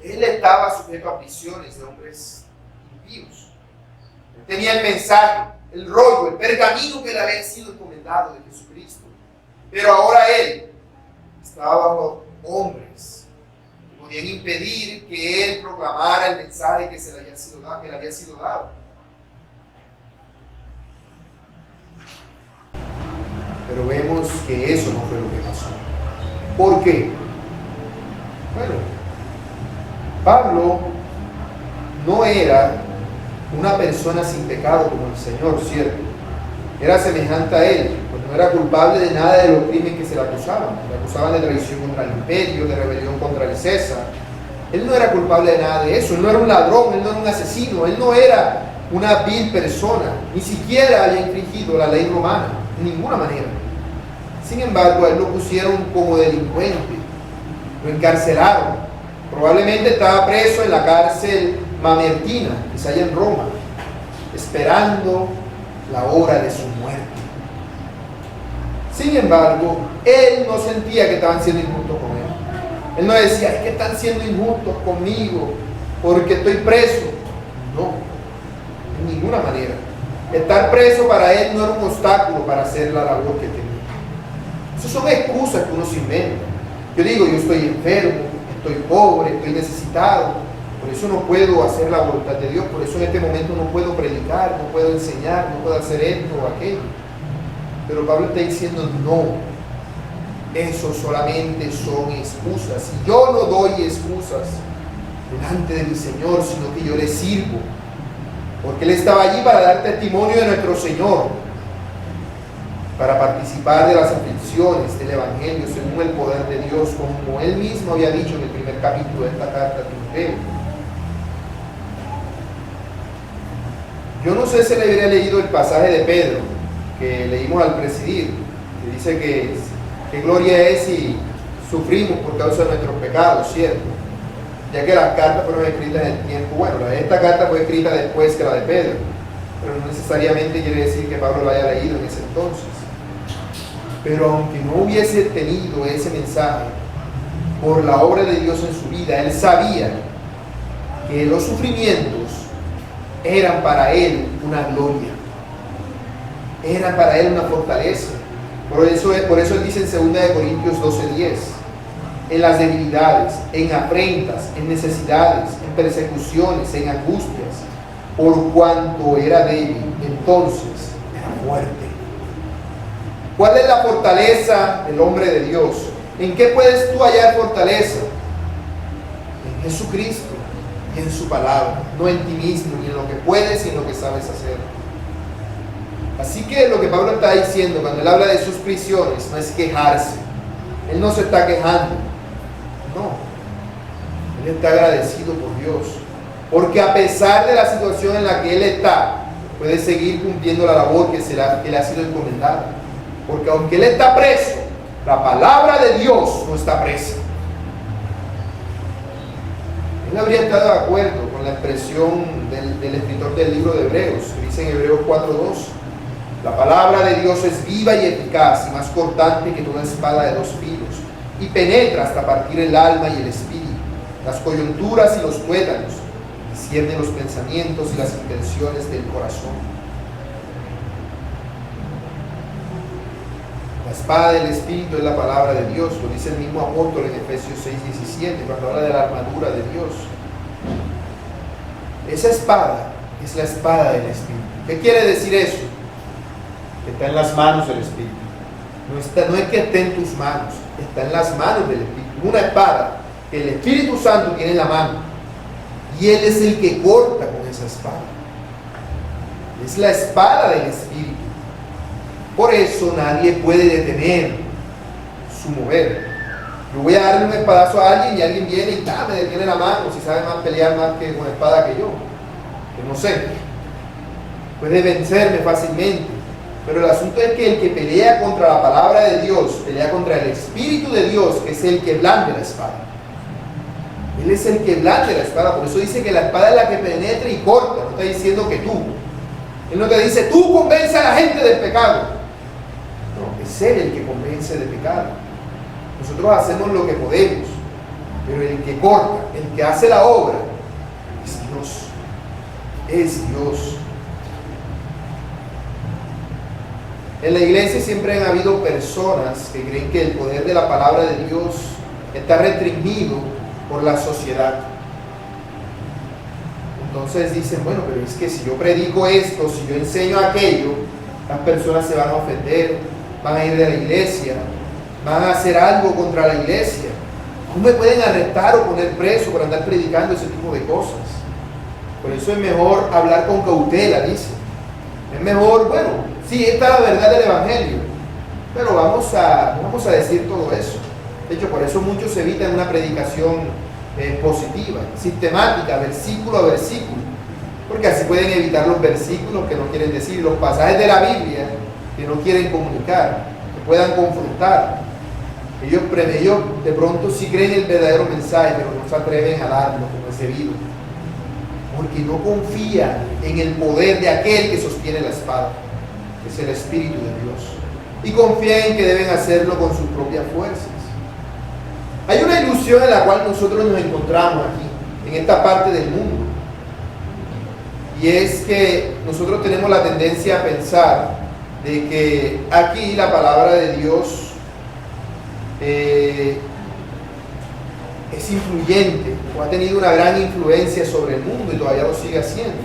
él estaba sujeto a prisiones de hombres impíos. Él tenía el mensaje, el rollo, el pergamino que le había sido encomendado de Jesucristo. Pero ahora él estaba bajo hombres que podían impedir que él proclamara el mensaje que le había sido dado. Pero vemos que eso no fue lo que pasó. ¿Por qué? Bueno, Pablo no era una persona sin pecado como el Señor, ¿cierto? Era semejante a él, pues no era culpable de nada de los crímenes que se le acusaban. Le acusaban de traición contra el imperio, de rebelión contra el César. Él no era culpable de nada de eso. Él no era un ladrón, él no era un asesino, él no era una vil persona, ni siquiera había infringido la ley romana, de ninguna manera. Sin embargo, a él lo pusieron como delincuente, lo encarcelaron. Probablemente estaba preso en la cárcel Mamertina, que se halla en Roma, esperando la hora de su muerte. Sin embargo, él no sentía que estaban siendo injustos con él. Él no decía, es que están siendo injustos conmigo porque estoy preso. No, de ninguna manera. Estar preso para él no era un obstáculo para hacer la labor que tenía. Esas son excusas que uno se inventa. Yo digo, yo estoy enfermo, estoy pobre, estoy necesitado, por eso no puedo hacer la voluntad de Dios, por eso en este momento no puedo predicar, no puedo enseñar, no puedo hacer esto o aquello. Pero Pablo está diciendo, no, eso solamente son excusas. Y yo no doy excusas delante de mi Señor, sino que yo le sirvo, porque Él estaba allí para dar testimonio de nuestro Señor, para participar de las aflicciones del Evangelio según el poder de Dios, como Él mismo había dicho en el primer capítulo de esta carta a Timoteo. Yo no sé si le habría leído el pasaje de Pedro que leímos al presidir, que dice que gloria es si sufrimos por causa de nuestros pecados, ¿cierto? Ya que las cartas fueron escritas en el tiempo, bueno, esta carta fue escrita después que la de Pedro, pero no necesariamente quiere decir que Pablo la haya leído en ese entonces. Pero aunque no hubiese tenido ese mensaje por la obra de Dios en su vida, él sabía que los sufrimientos eran para él una gloria, eran para él una fortaleza. Por eso él dice en 2 Corintios 12:10, en las debilidades, en afrentas, en necesidades, en persecuciones, en angustias, por cuanto era débil, entonces era fuerte. ¿Cuál es la fortaleza del hombre de Dios? ¿En qué puedes tú hallar fortaleza? En Jesucristo y en su palabra, no en ti mismo, ni en lo que puedes, ni en lo que sabes hacer. Así que lo que Pablo está diciendo cuando él habla de sus prisiones no es quejarse. Él no se está quejando. No. Él está agradecido por Dios. Porque a pesar de la situación en la que él está, puede seguir cumpliendo la labor que le ha sido encomendada. Porque aunque él está preso, la palabra de Dios no está presa. Él habría estado de acuerdo con la expresión del escritor del libro de Hebreos, que dice en Hebreos 4:2, La palabra de Dios es viva y eficaz y más cortante que toda espada de dos filos, y penetra hasta partir el alma y el espíritu, las coyunturas y los tuétanos, discierne los pensamientos y las intenciones del corazón. La espada del Espíritu es la palabra de Dios, lo dice el mismo apóstol en Efesios 6:17, cuando habla de la armadura de Dios. Esa espada es la espada del Espíritu. ¿Qué quiere decir eso? Que está en las manos del Espíritu. No es que esté en tus manos, está en las manos del Espíritu. Una espada que el Espíritu Santo tiene en la mano, y Él es el que corta con esa espada. Es la espada del Espíritu. Por eso nadie puede detener su mover. Yo voy a darle un espadazo a alguien y alguien viene y me detiene la mano, si sabe más pelear más que con espada que yo. Que no sé. Puede vencerme fácilmente. Pero el asunto es que el que pelea contra la palabra de Dios, pelea contra el Espíritu de Dios, que es el que blande la espada. Él es el que blande la espada. Por eso dice que la espada es la que penetra y corta. No está diciendo que tú. Él no te dice, tú convence a la gente del pecado. No, es Él el que convence de pecado. Nosotros hacemos lo que podemos, pero el que corta, el que hace la obra, es Dios. Es Dios. En la iglesia siempre han habido personas que creen que el poder de la palabra de Dios está restringido por la sociedad. Entonces dicen, bueno, pero es que si yo predico esto, si yo enseño aquello, las personas se van a ofender, van a ir de la iglesia, van a hacer algo contra la iglesia. ¿Cómo me pueden arrestar o poner preso por andar predicando ese tipo de cosas? Por eso es mejor hablar con cautela, dice. Es mejor, bueno, sí, esta es la verdad del Evangelio, pero vamos a decir todo eso. De hecho, por eso muchos evitan una predicación positiva, sistemática, versículo a versículo, porque así pueden evitar los versículos que no quieren decir, los pasajes de la Biblia que no quieren comunicar, que puedan confrontar. Ellos de pronto sí creen el verdadero mensaje, pero no se atreven a darlo como es debido, porque no confían en el poder de aquel que sostiene la espada, que es el Espíritu de Dios, y confían en que deben hacerlo con sus propias fuerzas. Hay una ilusión en la cual nosotros nos encontramos aquí, en esta parte del mundo, y es que nosotros tenemos la tendencia a pensar de que aquí la palabra de Dios es influyente, o ha tenido una gran influencia sobre el mundo y todavía lo sigue haciendo.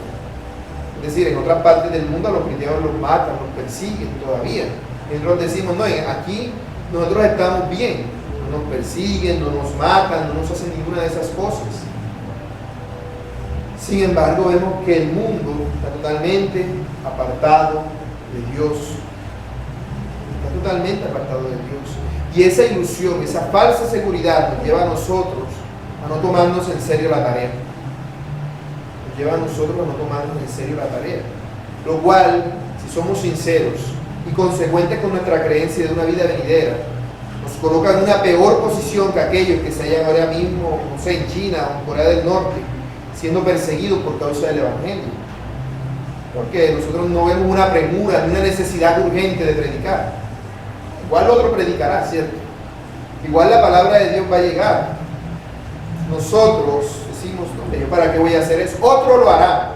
Es decir, en otras partes del mundo a los cristianos los matan, los persiguen todavía. Nosotros decimos, no, aquí nosotros estamos bien. No nos persiguen, no nos matan, no nos hacen ninguna de esas cosas. Sin embargo, vemos que el mundo está totalmente apartado de Dios. Está totalmente apartado de Dios. Y esa ilusión, esa falsa seguridad nos lleva a nosotros a no tomarnos en serio la tarea. Nos lleva a nosotros a no tomarnos en serio la tarea. Lo cual, si somos sinceros y consecuentes con nuestra creencia de una vida venidera, nos coloca en una peor posición que aquellos que se hallan ahora mismo, no sé, en China o en Corea del Norte, siendo perseguidos por causa del Evangelio. Porque nosotros no vemos una premura ni una necesidad urgente de predicar. Igual otro predicará, ¿cierto? Igual la palabra de Dios va a llegar. Nosotros decimos, no, ¿yo para qué voy a hacer eso? Otro lo hará.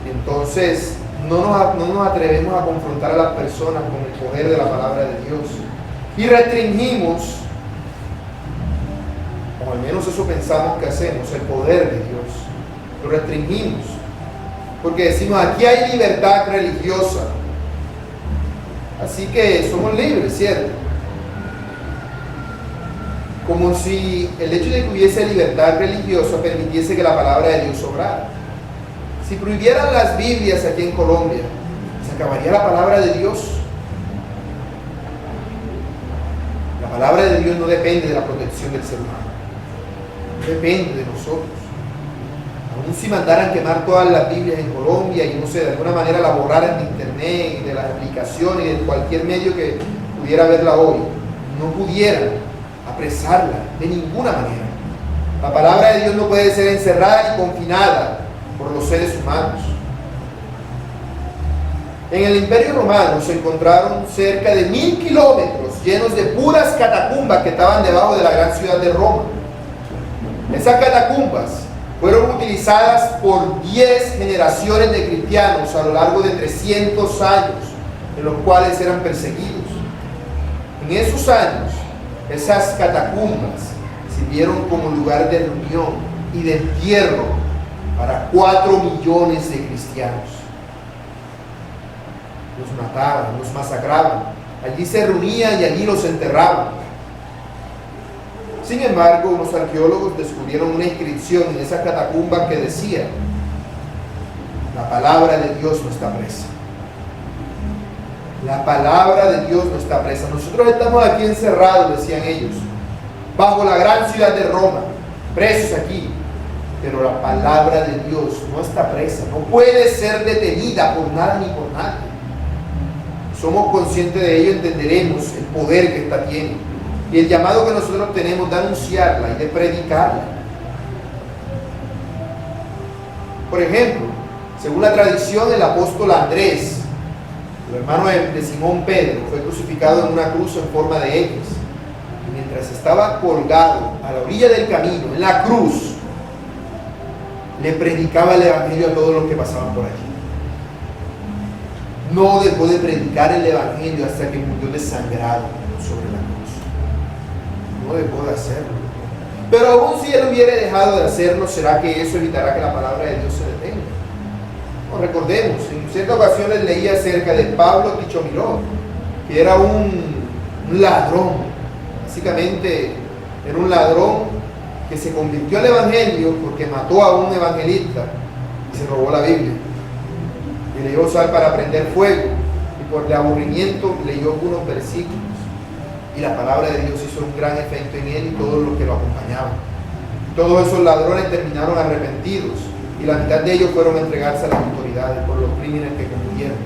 Entonces, no nos atrevemos a confrontar a las personas con el poder de la palabra de Dios. Y restringimos, o al menos eso pensamos que hacemos, el poder de Dios. Lo restringimos. Porque decimos, aquí hay libertad religiosa. Así que somos libres, ¿cierto? Como si el hecho de que hubiese libertad religiosa permitiese que la palabra de Dios obrara. Si prohibieran las Biblias aquí en Colombia, ¿se acabaría la palabra de Dios? La palabra de Dios no depende de la protección del ser humano. Depende de nosotros. Aún si mandaran quemar todas las Biblias en Colombia y no sé, de alguna manera la borraran de internet, de las aplicaciones, de cualquier medio que pudiera verla hoy, no pudieran apresarla de ninguna manera. La palabra de Dios no puede ser encerrada ni confinada por los seres humanos. En el Imperio Romano se encontraron cerca de 1000 kilómetros llenos de puras catacumbas que estaban debajo de la gran ciudad de Roma. Esas catacumbas fueron utilizadas por 10 generaciones de cristianos a lo largo de 300 años, en los cuales eran perseguidos. En esos años, esas catacumbas sirvieron como lugar de reunión y de entierro para 4 millones de cristianos. Los mataban, los masacraban, allí se reunían y allí los enterraban. Sin embargo, unos arqueólogos descubrieron una inscripción en esa catacumba que decía: la palabra de Dios no está presa. La palabra de Dios no está presa. Nosotros estamos aquí encerrados, decían ellos, bajo la gran ciudad de Roma, presos aquí. Pero la palabra de Dios no está presa, no puede ser detenida por nada ni por nadie. Somos conscientes de ello, entenderemos el poder que esta tiene y el llamado que nosotros tenemos de anunciarla y de predicarla. Por ejemplo, según la tradición, el apóstol Andrés, el hermano de Simón Pedro, fue crucificado en una cruz en forma de X. Y mientras estaba colgado a la orilla del camino, en la cruz, le predicaba el evangelio a todos los que pasaban por allí. No dejó de predicar el evangelio hasta que murió desangrado sobre la cruz. No dejó de hacerlo. Pero aún si él hubiera dejado de hacerlo, ¿será que eso evitará que la palabra de Dios se detenga? No, recordemos, en cierta ocasión les leí acerca de Pablo Tichomiró, que era un ladrón. Básicamente era un ladrón que se convirtió al evangelio porque mató a un evangelista y se robó la Biblia. Y le iba a usar para prender fuego, y por el aburrimiento leyó algunos versículos. Y la palabra de Dios hizo un gran efecto en él y todos los que lo acompañaban. Todos esos ladrones terminaron arrepentidos, y la mitad de ellos fueron a entregarse a las autoridades por los crímenes que cometieron.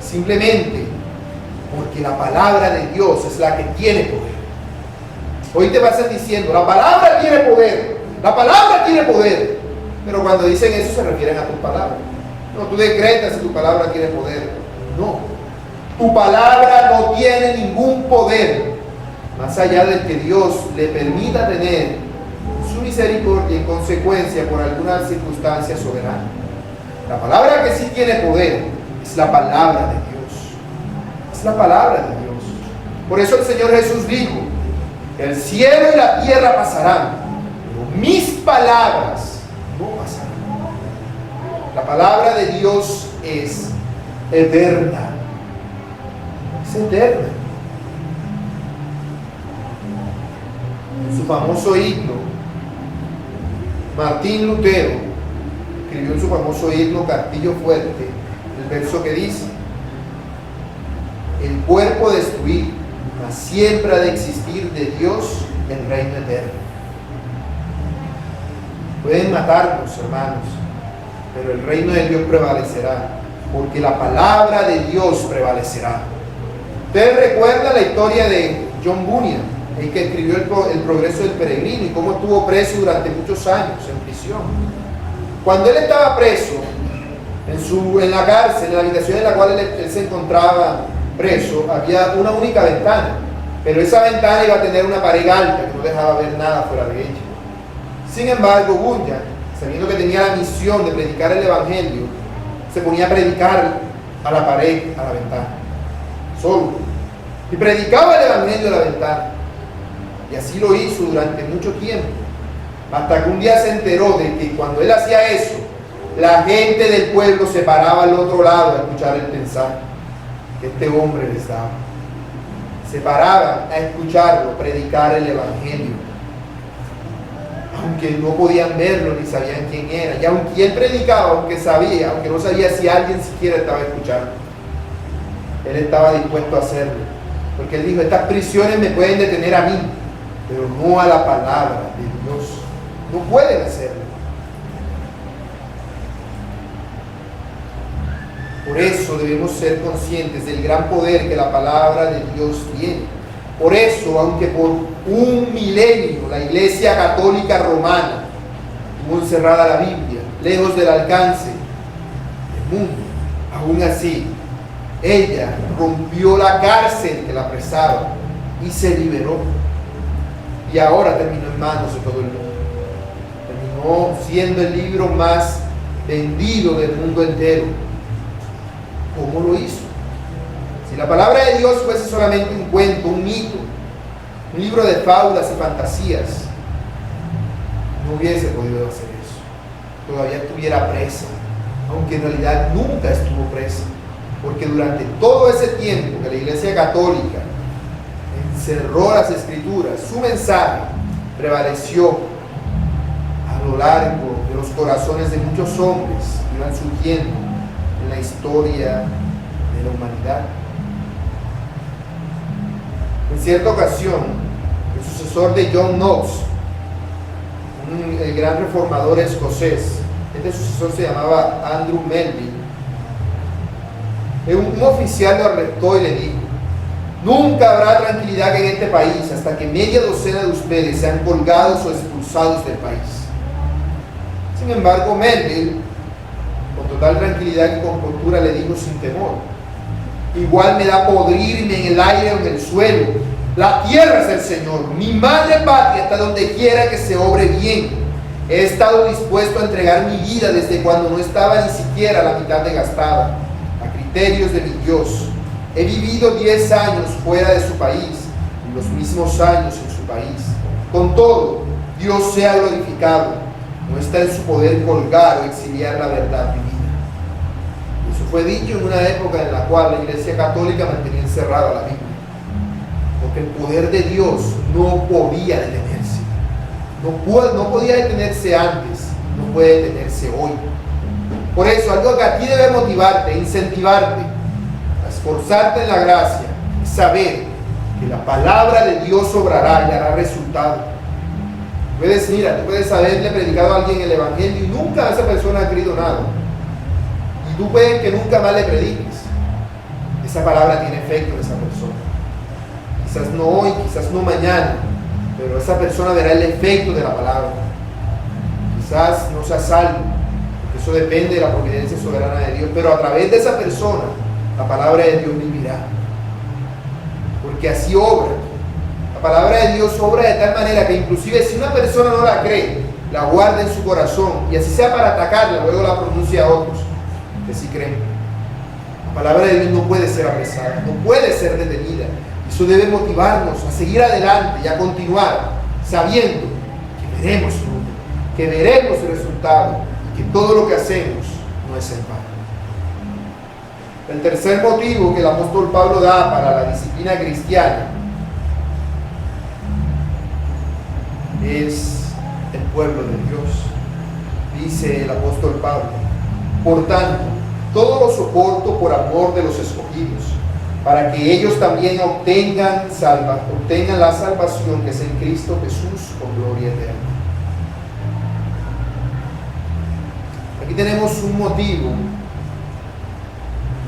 Simplemente porque la palabra de Dios es la que tiene poder. Hoy te pasan diciendo, la palabra tiene poder, la palabra tiene poder. Pero cuando dicen eso se refieren a tus palabras. No, tú decretas si tu palabra tiene poder. No, tu palabra no tiene ningún poder, más allá del que Dios le permita tener su misericordia y consecuencia por alguna circunstancia soberana. La palabra que sí tiene poder es la palabra de Dios. Es la palabra de Dios. Por eso el Señor Jesús dijo: el cielo y la tierra pasarán, pero mis palabras no pasarán. La palabra de Dios es eterna. Es eterna. En su famoso himno, Martín Lutero escribió en su famoso himno Castillo Fuerte el verso que dice: el cuerpo destruido, mas siempre ha de existir de Dios el reino eterno. Pueden matarnos, hermanos, pero el reino de Dios prevalecerá, porque la palabra de Dios prevalecerá. Ustedes recuerdan la historia de John Bunyan, el que escribió el Progreso del Peregrino, y cómo estuvo preso durante muchos años en prisión. Cuando él estaba preso en la cárcel, en la habitación en la cual él se encontraba preso, había una única ventana, pero esa ventana iba a tener una pared alta que no dejaba ver nada fuera de ella. Sin embargo, Bunyan, sabiendo que tenía la misión de predicar el evangelio, se ponía a predicar a la pared, a la ventana, solo, y predicaba el evangelio a la ventana. Y así lo hizo durante mucho tiempo, hasta que un día se enteró de que cuando él hacía eso, la gente del pueblo se paraba al otro lado a escuchar el mensaje que este hombre les daba. Se paraban a escucharlo predicar el evangelio, aunque no podían verlo ni sabían quién era. Y aunque él predicaba, aunque no sabía si alguien siquiera estaba escuchando, él estaba dispuesto a hacerlo, porque él dijo: estas prisiones me pueden detener a mí, pero no a la palabra de Dios. No pueden hacerlo. Por eso debemos ser conscientes del gran poder que la palabra de Dios tiene. Por eso, aunque por un milenio la Iglesia Católica Romana tuvo encerrada la Biblia, lejos del alcance del mundo, Aún así, ella rompió la cárcel que la apresaba y se liberó. Y ahora terminó en manos de todo el mundo. Terminó siendo el libro más vendido del mundo entero. ¿Cómo lo hizo? Si la palabra de Dios fuese solamente un cuento, un mito, un libro de fábulas y fantasías, no hubiese podido hacer eso. Todavía estuviera presa, aunque en realidad nunca estuvo presa, porque durante todo ese tiempo que la Iglesia Católica encerró las Escrituras, su mensaje prevaleció a lo largo de los corazones de muchos hombres que iban surgiendo en la historia de la humanidad. En cierta ocasión, el sucesor de John Knox, el gran reformador escocés, este sucesor se llamaba Andrew Melville, un oficial lo arrestó y le dijo: nunca habrá tranquilidad en este país hasta que media docena de ustedes sean colgados o expulsados del país. Sin embargo, Melville, con total tranquilidad y compostura, le dijo sin temor: igual me da podrirme en el aire o en el suelo. La tierra es el Señor. Mi madre patria está donde quiera que se obre bien. He estado dispuesto a entregar mi vida desde cuando no estaba ni siquiera la mitad de gastada, a criterios de mi Dios. He vivido 10 años fuera de su país y los mismos años en su país. Con todo, Dios sea glorificado. No está en su poder colgar o exiliar la verdad divina. Eso fue dicho en una época en la cual la Iglesia Católica mantenía encerrada la Biblia, porque el poder de Dios no podía detenerse. No podía detenerse antes, no puede detenerse hoy. Por eso, algo que a ti debe motivarte, incentivarte, a esforzarte en la gracia, es saber que la palabra de Dios obrará y hará resultado. Tú puedes haberle predicado a alguien el Evangelio y nunca esa persona ha creído nada. Y tú puedes que nunca más le prediques. Esa palabra tiene efecto en esa persona. Quizás no hoy, quizás no mañana, pero esa persona verá el efecto de la palabra. Quizás no sea salvo, porque eso depende de la providencia soberana de Dios, pero a través de esa persona la palabra de Dios vivirá, porque así obra. La palabra de Dios obra de tal manera que inclusive si una persona no la cree, la guarda en su corazón, y así sea para atacarla, luego la pronuncia a otros que sí creen. La palabra de Dios no puede ser apresada, no puede ser detenida. Eso debe motivarnos a seguir adelante y a continuar, sabiendo que veremos fruto, que veremos el resultado, y que todo lo que hacemos no es en vano. El tercer motivo que el apóstol Pablo da para la disciplina cristiana es el pueblo de Dios. Dice el apóstol Pablo: por tanto, todo lo soporto por amor de los escogidos, para que ellos también obtengan la salvación que es en Cristo Jesús con gloria eterna. Aquí tenemos un motivo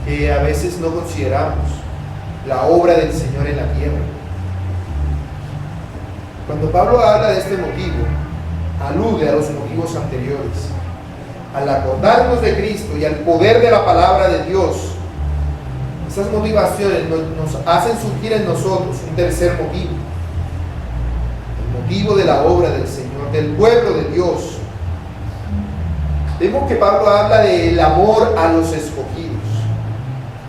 que a veces no consideramos: la obra del Señor en la tierra. Cuando Pablo habla de este motivo, alude a los motivos anteriores. Al acordarnos de Cristo y al poder de la palabra de Dios, esas motivaciones nos hacen surgir en nosotros un tercer motivo: el motivo de la obra del Señor, del pueblo de Dios. Vemos que Pablo habla del amor a los escogidos.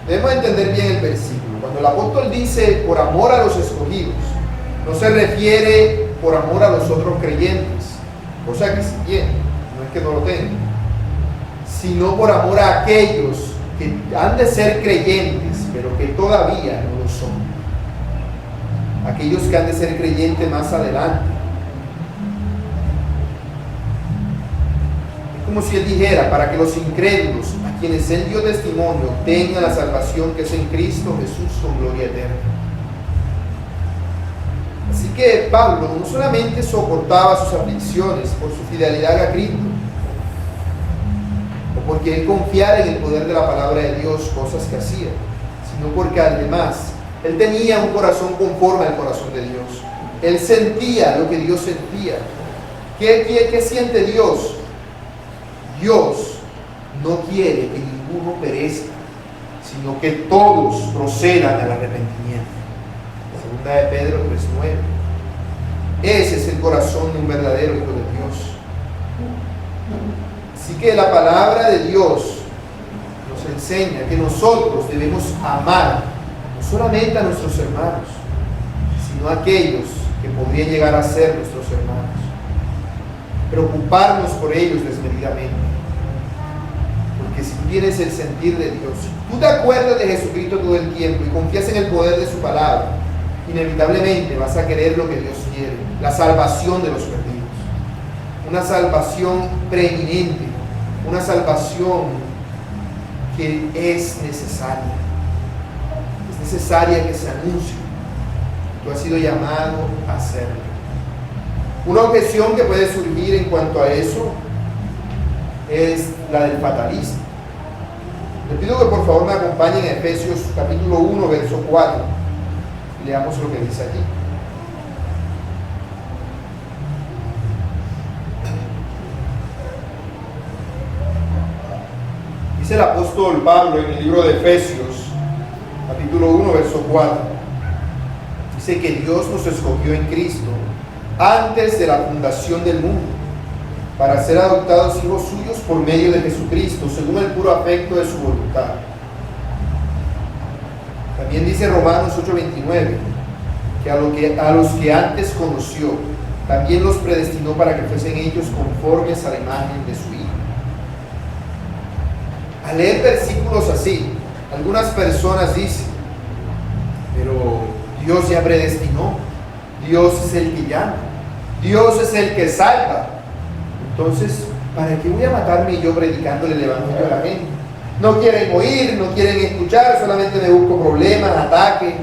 Debemos entender bien el versículo. Cuando el apóstol dice por amor a los escogidos, no se refiere por amor a los otros creyentes, cosa que sí tiene, no es que no lo tenga, sino por amor a aquellos que han de ser creyentes, pero que todavía no lo son. Aquellos que han de ser creyentes más adelante. Es como si él dijera: para que los incrédulos, a quienes él dio testimonio, tengan la salvación que es en Cristo Jesús con gloria eterna. Así que Pablo no solamente soportaba sus aflicciones por su fidelidad a Cristo, o porque él confiara en el poder de la palabra de Dios, cosas que hacía, sino porque además él tenía un corazón conforme al corazón de Dios. Él sentía lo que Dios sentía. ¿Qué siente Dios? Dios no quiere que ninguno perezca, sino que todos procedan al arrepentimiento. Segunda de Pedro 3:9. Ese es el corazón de un verdadero hijo de Dios. Así que la palabra de Dios nos enseña que nosotros debemos amar no solamente a nuestros hermanos, sino a aquellos que podrían llegar a ser nuestros hermanos. Preocuparnos por ellos desmedidamente. Porque si tú tienes el sentir de Dios, si tú te acuerdas de Jesucristo todo el tiempo y confías en el poder de su palabra, inevitablemente vas a querer lo que Dios quiere, la salvación de los perdidos. Una salvación preeminente, una salvación que es necesaria. Es necesaria que se anuncie. Tú has sido llamado a hacerlo. Una objeción que puede surgir en cuanto a eso es la del fatalismo. Le pido que por favor me acompañen a Efesios capítulo 1, verso 4. Y leamos lo que dice allí. Dice el apóstol Pablo en el libro de Efesios, capítulo 1, verso 4. Dice que Dios nos escogió en Cristo antes de la fundación del mundo, para ser adoptados hijos suyos por medio de Jesucristo, según el puro afecto de su voluntad. También dice Romanos 8:29, que a los que antes conoció, también los predestinó para que fuesen ellos conformes a la imagen de su Hijo. Al leer versículos así, algunas personas dicen, pero Dios ya predestinó, Dios es el que llama, Dios es el que salva. Entonces, ¿para qué voy a matarme yo predicándole el evangelio a la gente? No quieren oír, no quieren escuchar, solamente me busco problemas, ataques,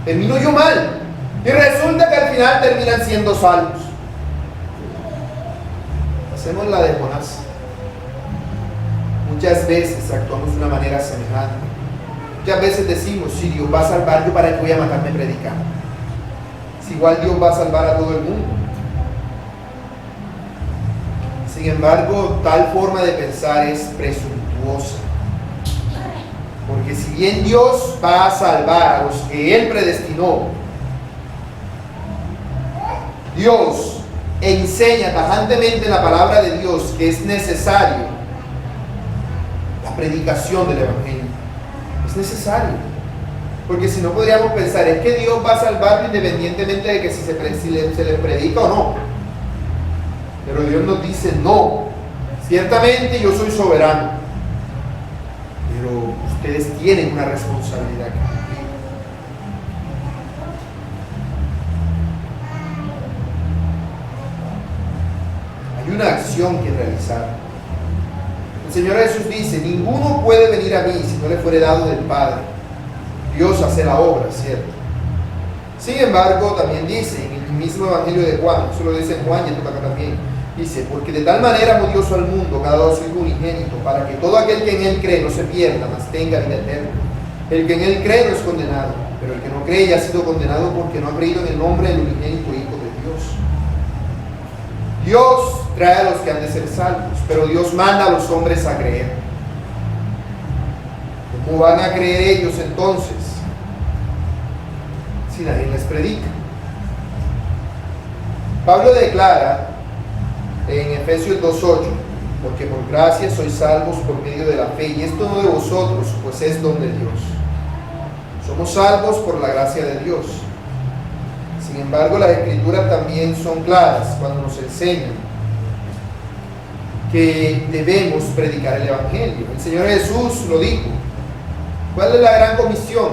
termino yo mal. Y resulta que al final terminan siendo salvos. Hacemos la de Jonás. Muchas veces actuamos de una manera semejante. Muchas veces decimos, si Dios va a salvar, ¿yo para qué voy a matarme predicando? Si igual Dios va a salvar a todo el mundo. Sin embargo, tal forma de pensar es presuntuosa. Porque si bien Dios va a salvar a los que Él predestinó, Dios enseña tajantemente en la palabra de Dios que es necesario la predicación del evangelio. Es necesario. Porque si no podríamos pensar, es que Dios va a salvarlo independientemente de que se le predica o no. Pero Dios nos dice, no, ciertamente yo soy soberano, pero ustedes tienen una responsabilidad que cumplir. Hay una acción que realizar. El Señor Jesús dice, ninguno puede venir a mí si no le fuere dado del Padre. Dios hace la obra, ¿cierto? Sin embargo, también dice en el mismo Evangelio de Juan, eso lo dice en Juan y esto acá también, dice, porque de tal manera amó Dios al mundo, que ha dado a su Hijo unigénito, para que todo aquel que en Él cree no se pierda, mas tenga vida eterna. El que en Él cree no es condenado, pero el que no cree ya ha sido condenado porque no ha creído en el nombre del unigénito Hijo de Dios. Dios trae a los que han de ser salvos, pero Dios manda a los hombres a creer. ¿Cómo van a creer ellos entonces si nadie les predica? Pablo declara en Efesios 2:8, porque por gracia sois salvos por medio de la fe, y esto no de vosotros, pues es don de Dios. Somos salvos por la gracia de Dios. Sin embargo, las Escrituras también son claras cuando nos enseñan que debemos predicar el Evangelio. El Señor Jesús lo dijo. ¿Cuál es la gran comisión?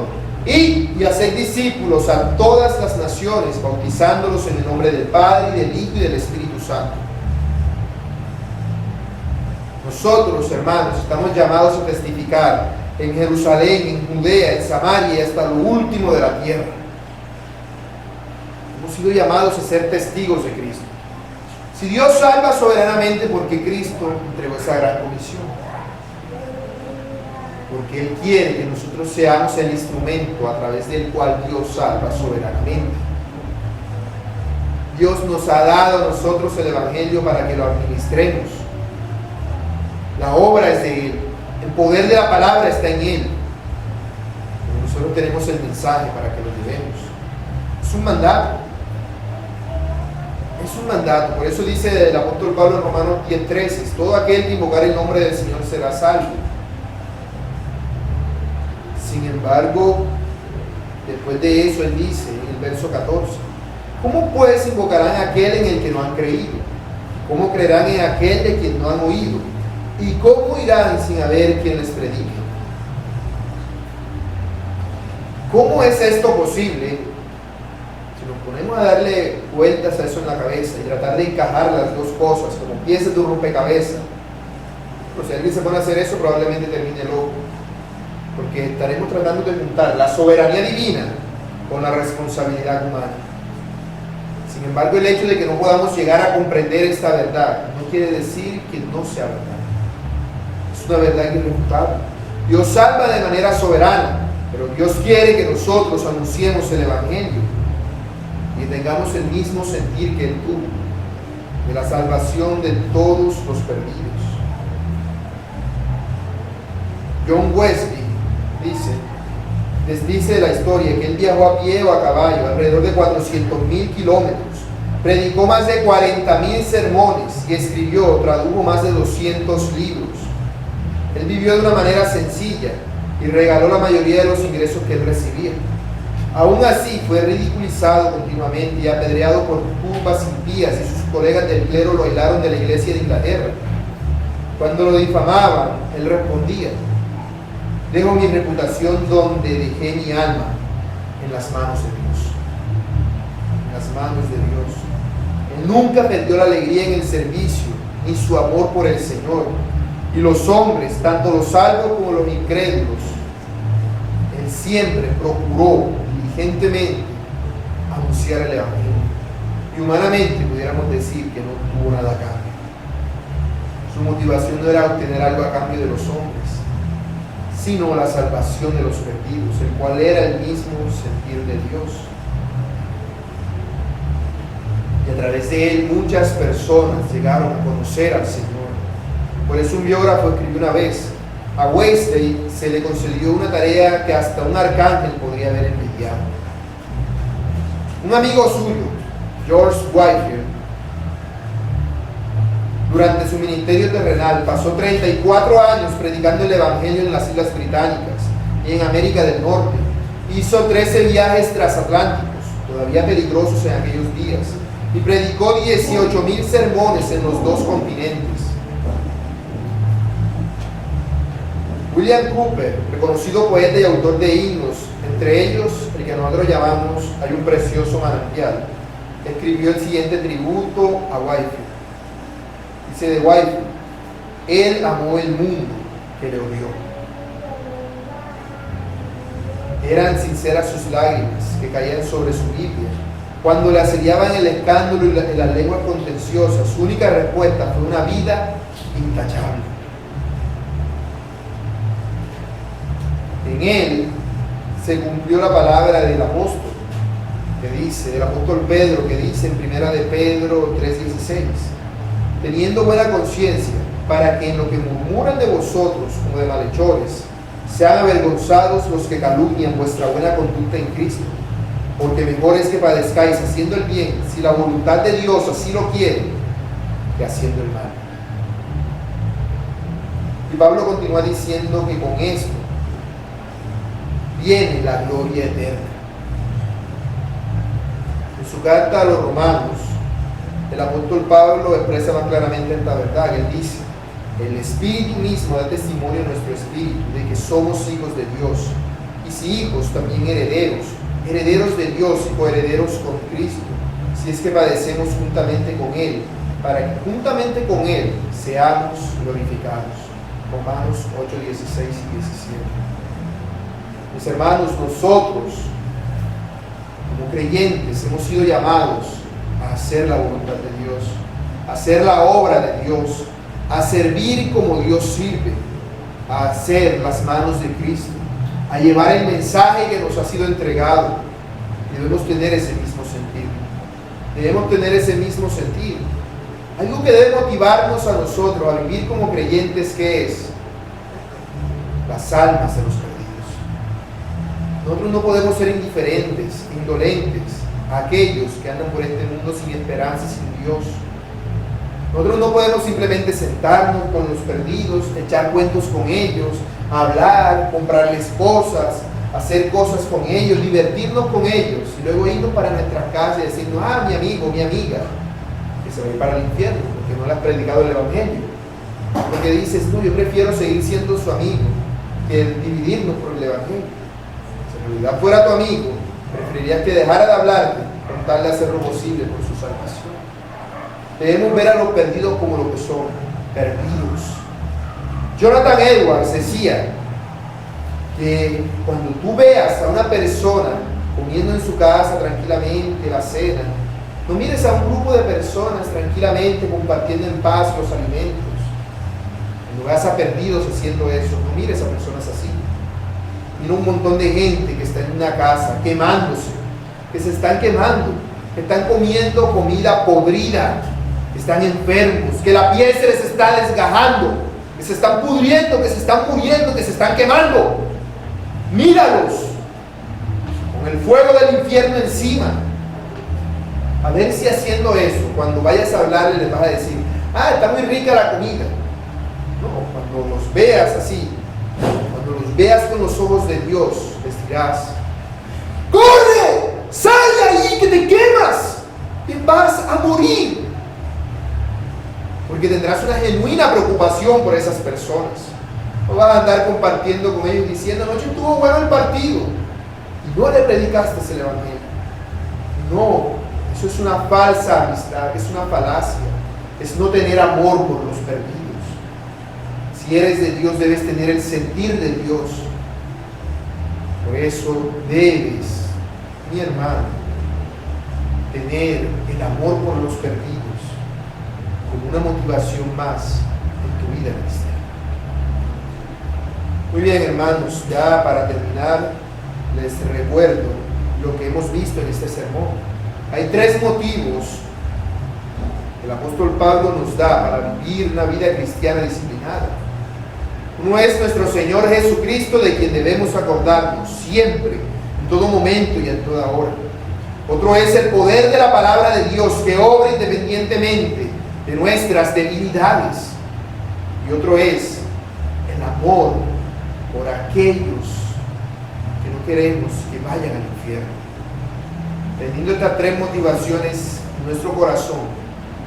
Id y haced discípulos a todas las naciones, bautizándolos en el nombre del Padre, y del Hijo y del Espíritu Santo. Nosotros, hermanos, estamos llamados a testificar en Jerusalén, en Judea, en Samaria y hasta lo último de la tierra. Hemos sido llamados a ser testigos de Cristo. Si Dios salva soberanamente, porque Cristo entregó esa gran comisión. Porque Él quiere que nosotros seamos el instrumento a través del cual Dios salva soberanamente. Dios nos ha dado a nosotros el Evangelio para que lo administremos. La obra es de Él. El poder de la palabra está en Él. Solo tenemos el mensaje para que lo llevemos. Es un mandato. Es un mandato. Por eso dice el apóstol Pablo en Romanos 10:13: todo aquel que invocar el nombre del Señor será salvo. Sin embargo, después de eso, él dice en el verso 14: ¿cómo pues invocarán a aquel en el que no han creído? ¿Cómo creerán en aquel de quien no han oído? ¿Y cómo irán sin haber quien les predique? ¿Cómo es esto posible? Si nos ponemos a darle vueltas a eso en la cabeza y tratar de encajar las dos cosas como piezas de un rompecabezas, pues si alguien se pone a hacer eso, probablemente termine loco, porque estaremos tratando de juntar la soberanía divina con la responsabilidad humana. Sin embargo, el hecho de que no podamos llegar a comprender esta verdad no quiere decir que no sea verdad. Es una verdad irrefutable. Dios salva de manera soberana, pero Dios quiere que nosotros anunciemos el Evangelio y tengamos el mismo sentir que Él tuvo, de la salvación de todos los perdidos. John Wesley dice la historia que él viajó a pie o a caballo alrededor de 400,000 kilómetros, predicó más de 40,000 sermones y escribió, tradujo más de 200 libros. Él vivió de una manera sencilla y regaló la mayoría de los ingresos que él recibía. Aún así, fue ridiculizado continuamente y apedreado por turbas impías, y sus colegas del clero lo aislaron de la iglesia de Inglaterra. Cuando lo difamaban, él respondía: dejo mi reputación donde dejé mi alma, en las manos de Dios. En las manos de Dios. Él nunca perdió la alegría en el servicio, ni su amor por el Señor. Y los hombres, tanto los salvos como los incrédulos, él siempre procuró diligentemente anunciar el Evangelio. Y humanamente pudiéramos decir que no tuvo nada a cambio. Su motivación no era obtener algo a cambio de los hombres, sino la salvación de los perdidos, el cual era el mismo sentir de Dios. Y a través de él muchas personas llegaron a conocer al Señor. Por eso un biógrafo escribió una vez: a Wesley se le concedió una tarea que hasta un arcángel podría haber envidiado. Un amigo suyo, George Whitefield, durante su ministerio terrenal, pasó 34 años predicando el Evangelio en las Islas Británicas y en América del Norte. Hizo 13 viajes transatlánticos, todavía peligrosos en aquellos días, y predicó 18,000 sermones en los dos continentes. William Cowper, reconocido poeta y autor de himnos, entre ellos el que nosotros llamamos Hay un precioso manantial, escribió el siguiente tributo a Whitefield. Dice de Whitefield: él amó el mundo que le odió. Eran sinceras sus lágrimas que caían sobre su Biblia. Cuando le asediaban el escándalo y las lenguas contenciosas, su única respuesta fue una vida intachable. En él se cumplió la palabra del apóstol, del apóstol Pedro, que dice en 1 de Pedro 3:16: teniendo buena conciencia, para que en lo que murmuran de vosotros como de malhechores, sean avergonzados los que calumnian vuestra buena conducta en Cristo. Porque mejor es que padezcáis haciendo el bien, si la voluntad de Dios así lo quiere, que haciendo el mal. Y Pablo continúa diciendo que con esto viene la gloria eterna. En su carta a los Romanos, el apóstol Pablo expresa más claramente esta verdad. Él dice: el Espíritu mismo da testimonio a nuestro espíritu de que somos hijos de Dios, y si hijos, también herederos, herederos de Dios y coherederos con Cristo, si es que padecemos juntamente con Él, para que juntamente con Él seamos glorificados. Romanos 8, 16 y 17. Mis hermanos, nosotros como creyentes hemos sido llamados a hacer la voluntad de Dios, a hacer la obra de Dios, a servir como Dios sirve, a hacer las manos de Cristo, a llevar el mensaje que nos ha sido entregado. Y debemos tener ese mismo sentir. Debemos tener ese mismo sentir. Algo que debe motivarnos a nosotros a vivir como creyentes, que es las almas de los perdidos. Nosotros no podemos ser indiferentes, indolentes a aquellos que andan por este mundo sin esperanza, sin Dios. Nosotros no podemos simplemente sentarnos con los perdidos, echar cuentos con ellos, hablar, comprarles cosas, hacer cosas con ellos, divertirnos con ellos y luego irnos para nuestras casas y decirnos, mi amigo, mi amiga, que se va a ir para el infierno porque no le has predicado el Evangelio. Porque dices, no, yo prefiero seguir siendo su amigo que dividirnos por el Evangelio. Si en realidad fuera tu amigo, preferirías que dejara de hablarte con tal de hacer lo posible por su salvación. Debemos ver a los perdidos como lo que son, perdidos. Jonathan Edwards decía que cuando tú veas a una persona comiendo en su casa tranquilamente la cena, no mires a un grupo de personas tranquilamente compartiendo en paz los alimentos. Cuando veas a perdidos haciendo eso, no mires a personas así. Mira un montón de gente que está en una casa quemándose, que se están quemando, que están comiendo comida podrida, que están enfermos, que la piel se les está desgajando, que se están pudriendo, que se están muriendo, que se están quemando. Míralos con el fuego del infierno encima. A ver si haciendo eso, cuando vayas a hablarle, les vas a decir, está muy rica la comida. No, cuando los veas así, cuando los veas con los ojos de Dios, les dirás, ¡corre! ¡Sal de ahí que te quemas! ¡Te vas a morir! Porque tendrás una genuina preocupación por esas personas. No vas a andar compartiendo con ellos diciendo, anoche estuvo bueno el partido y no le predicaste el Evangelio. No, eso es una falsa amistad, es una falacia, es no tener amor por los perdidos. Si eres de Dios, debes tener el sentir de Dios. Por eso debes, mi hermano, tener el amor por los perdidos como una motivación más en tu vida cristiana. Muy bien, hermanos, ya para terminar, les recuerdo lo que hemos visto en este sermón. Hay 3 motivos que el apóstol Pablo nos da para vivir una vida cristiana disciplinada. Uno es nuestro Señor Jesucristo, de quien debemos acordarnos siempre, en todo momento y en toda hora. Otro es el poder de la palabra de Dios que obra independientemente de nuestras debilidades. Y otro es el amor por aquellos que no queremos que vayan al infierno. Teniendo estas 3 motivaciones en nuestro corazón,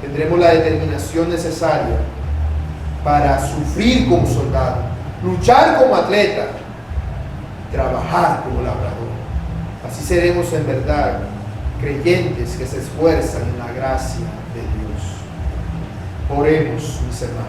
tendremos la determinación necesaria para sufrir como soldado, luchar como atleta, trabajar como labrador. Así seremos en verdad creyentes que se esfuerzan en la gracia de Dios. Oremos, mis hermanos.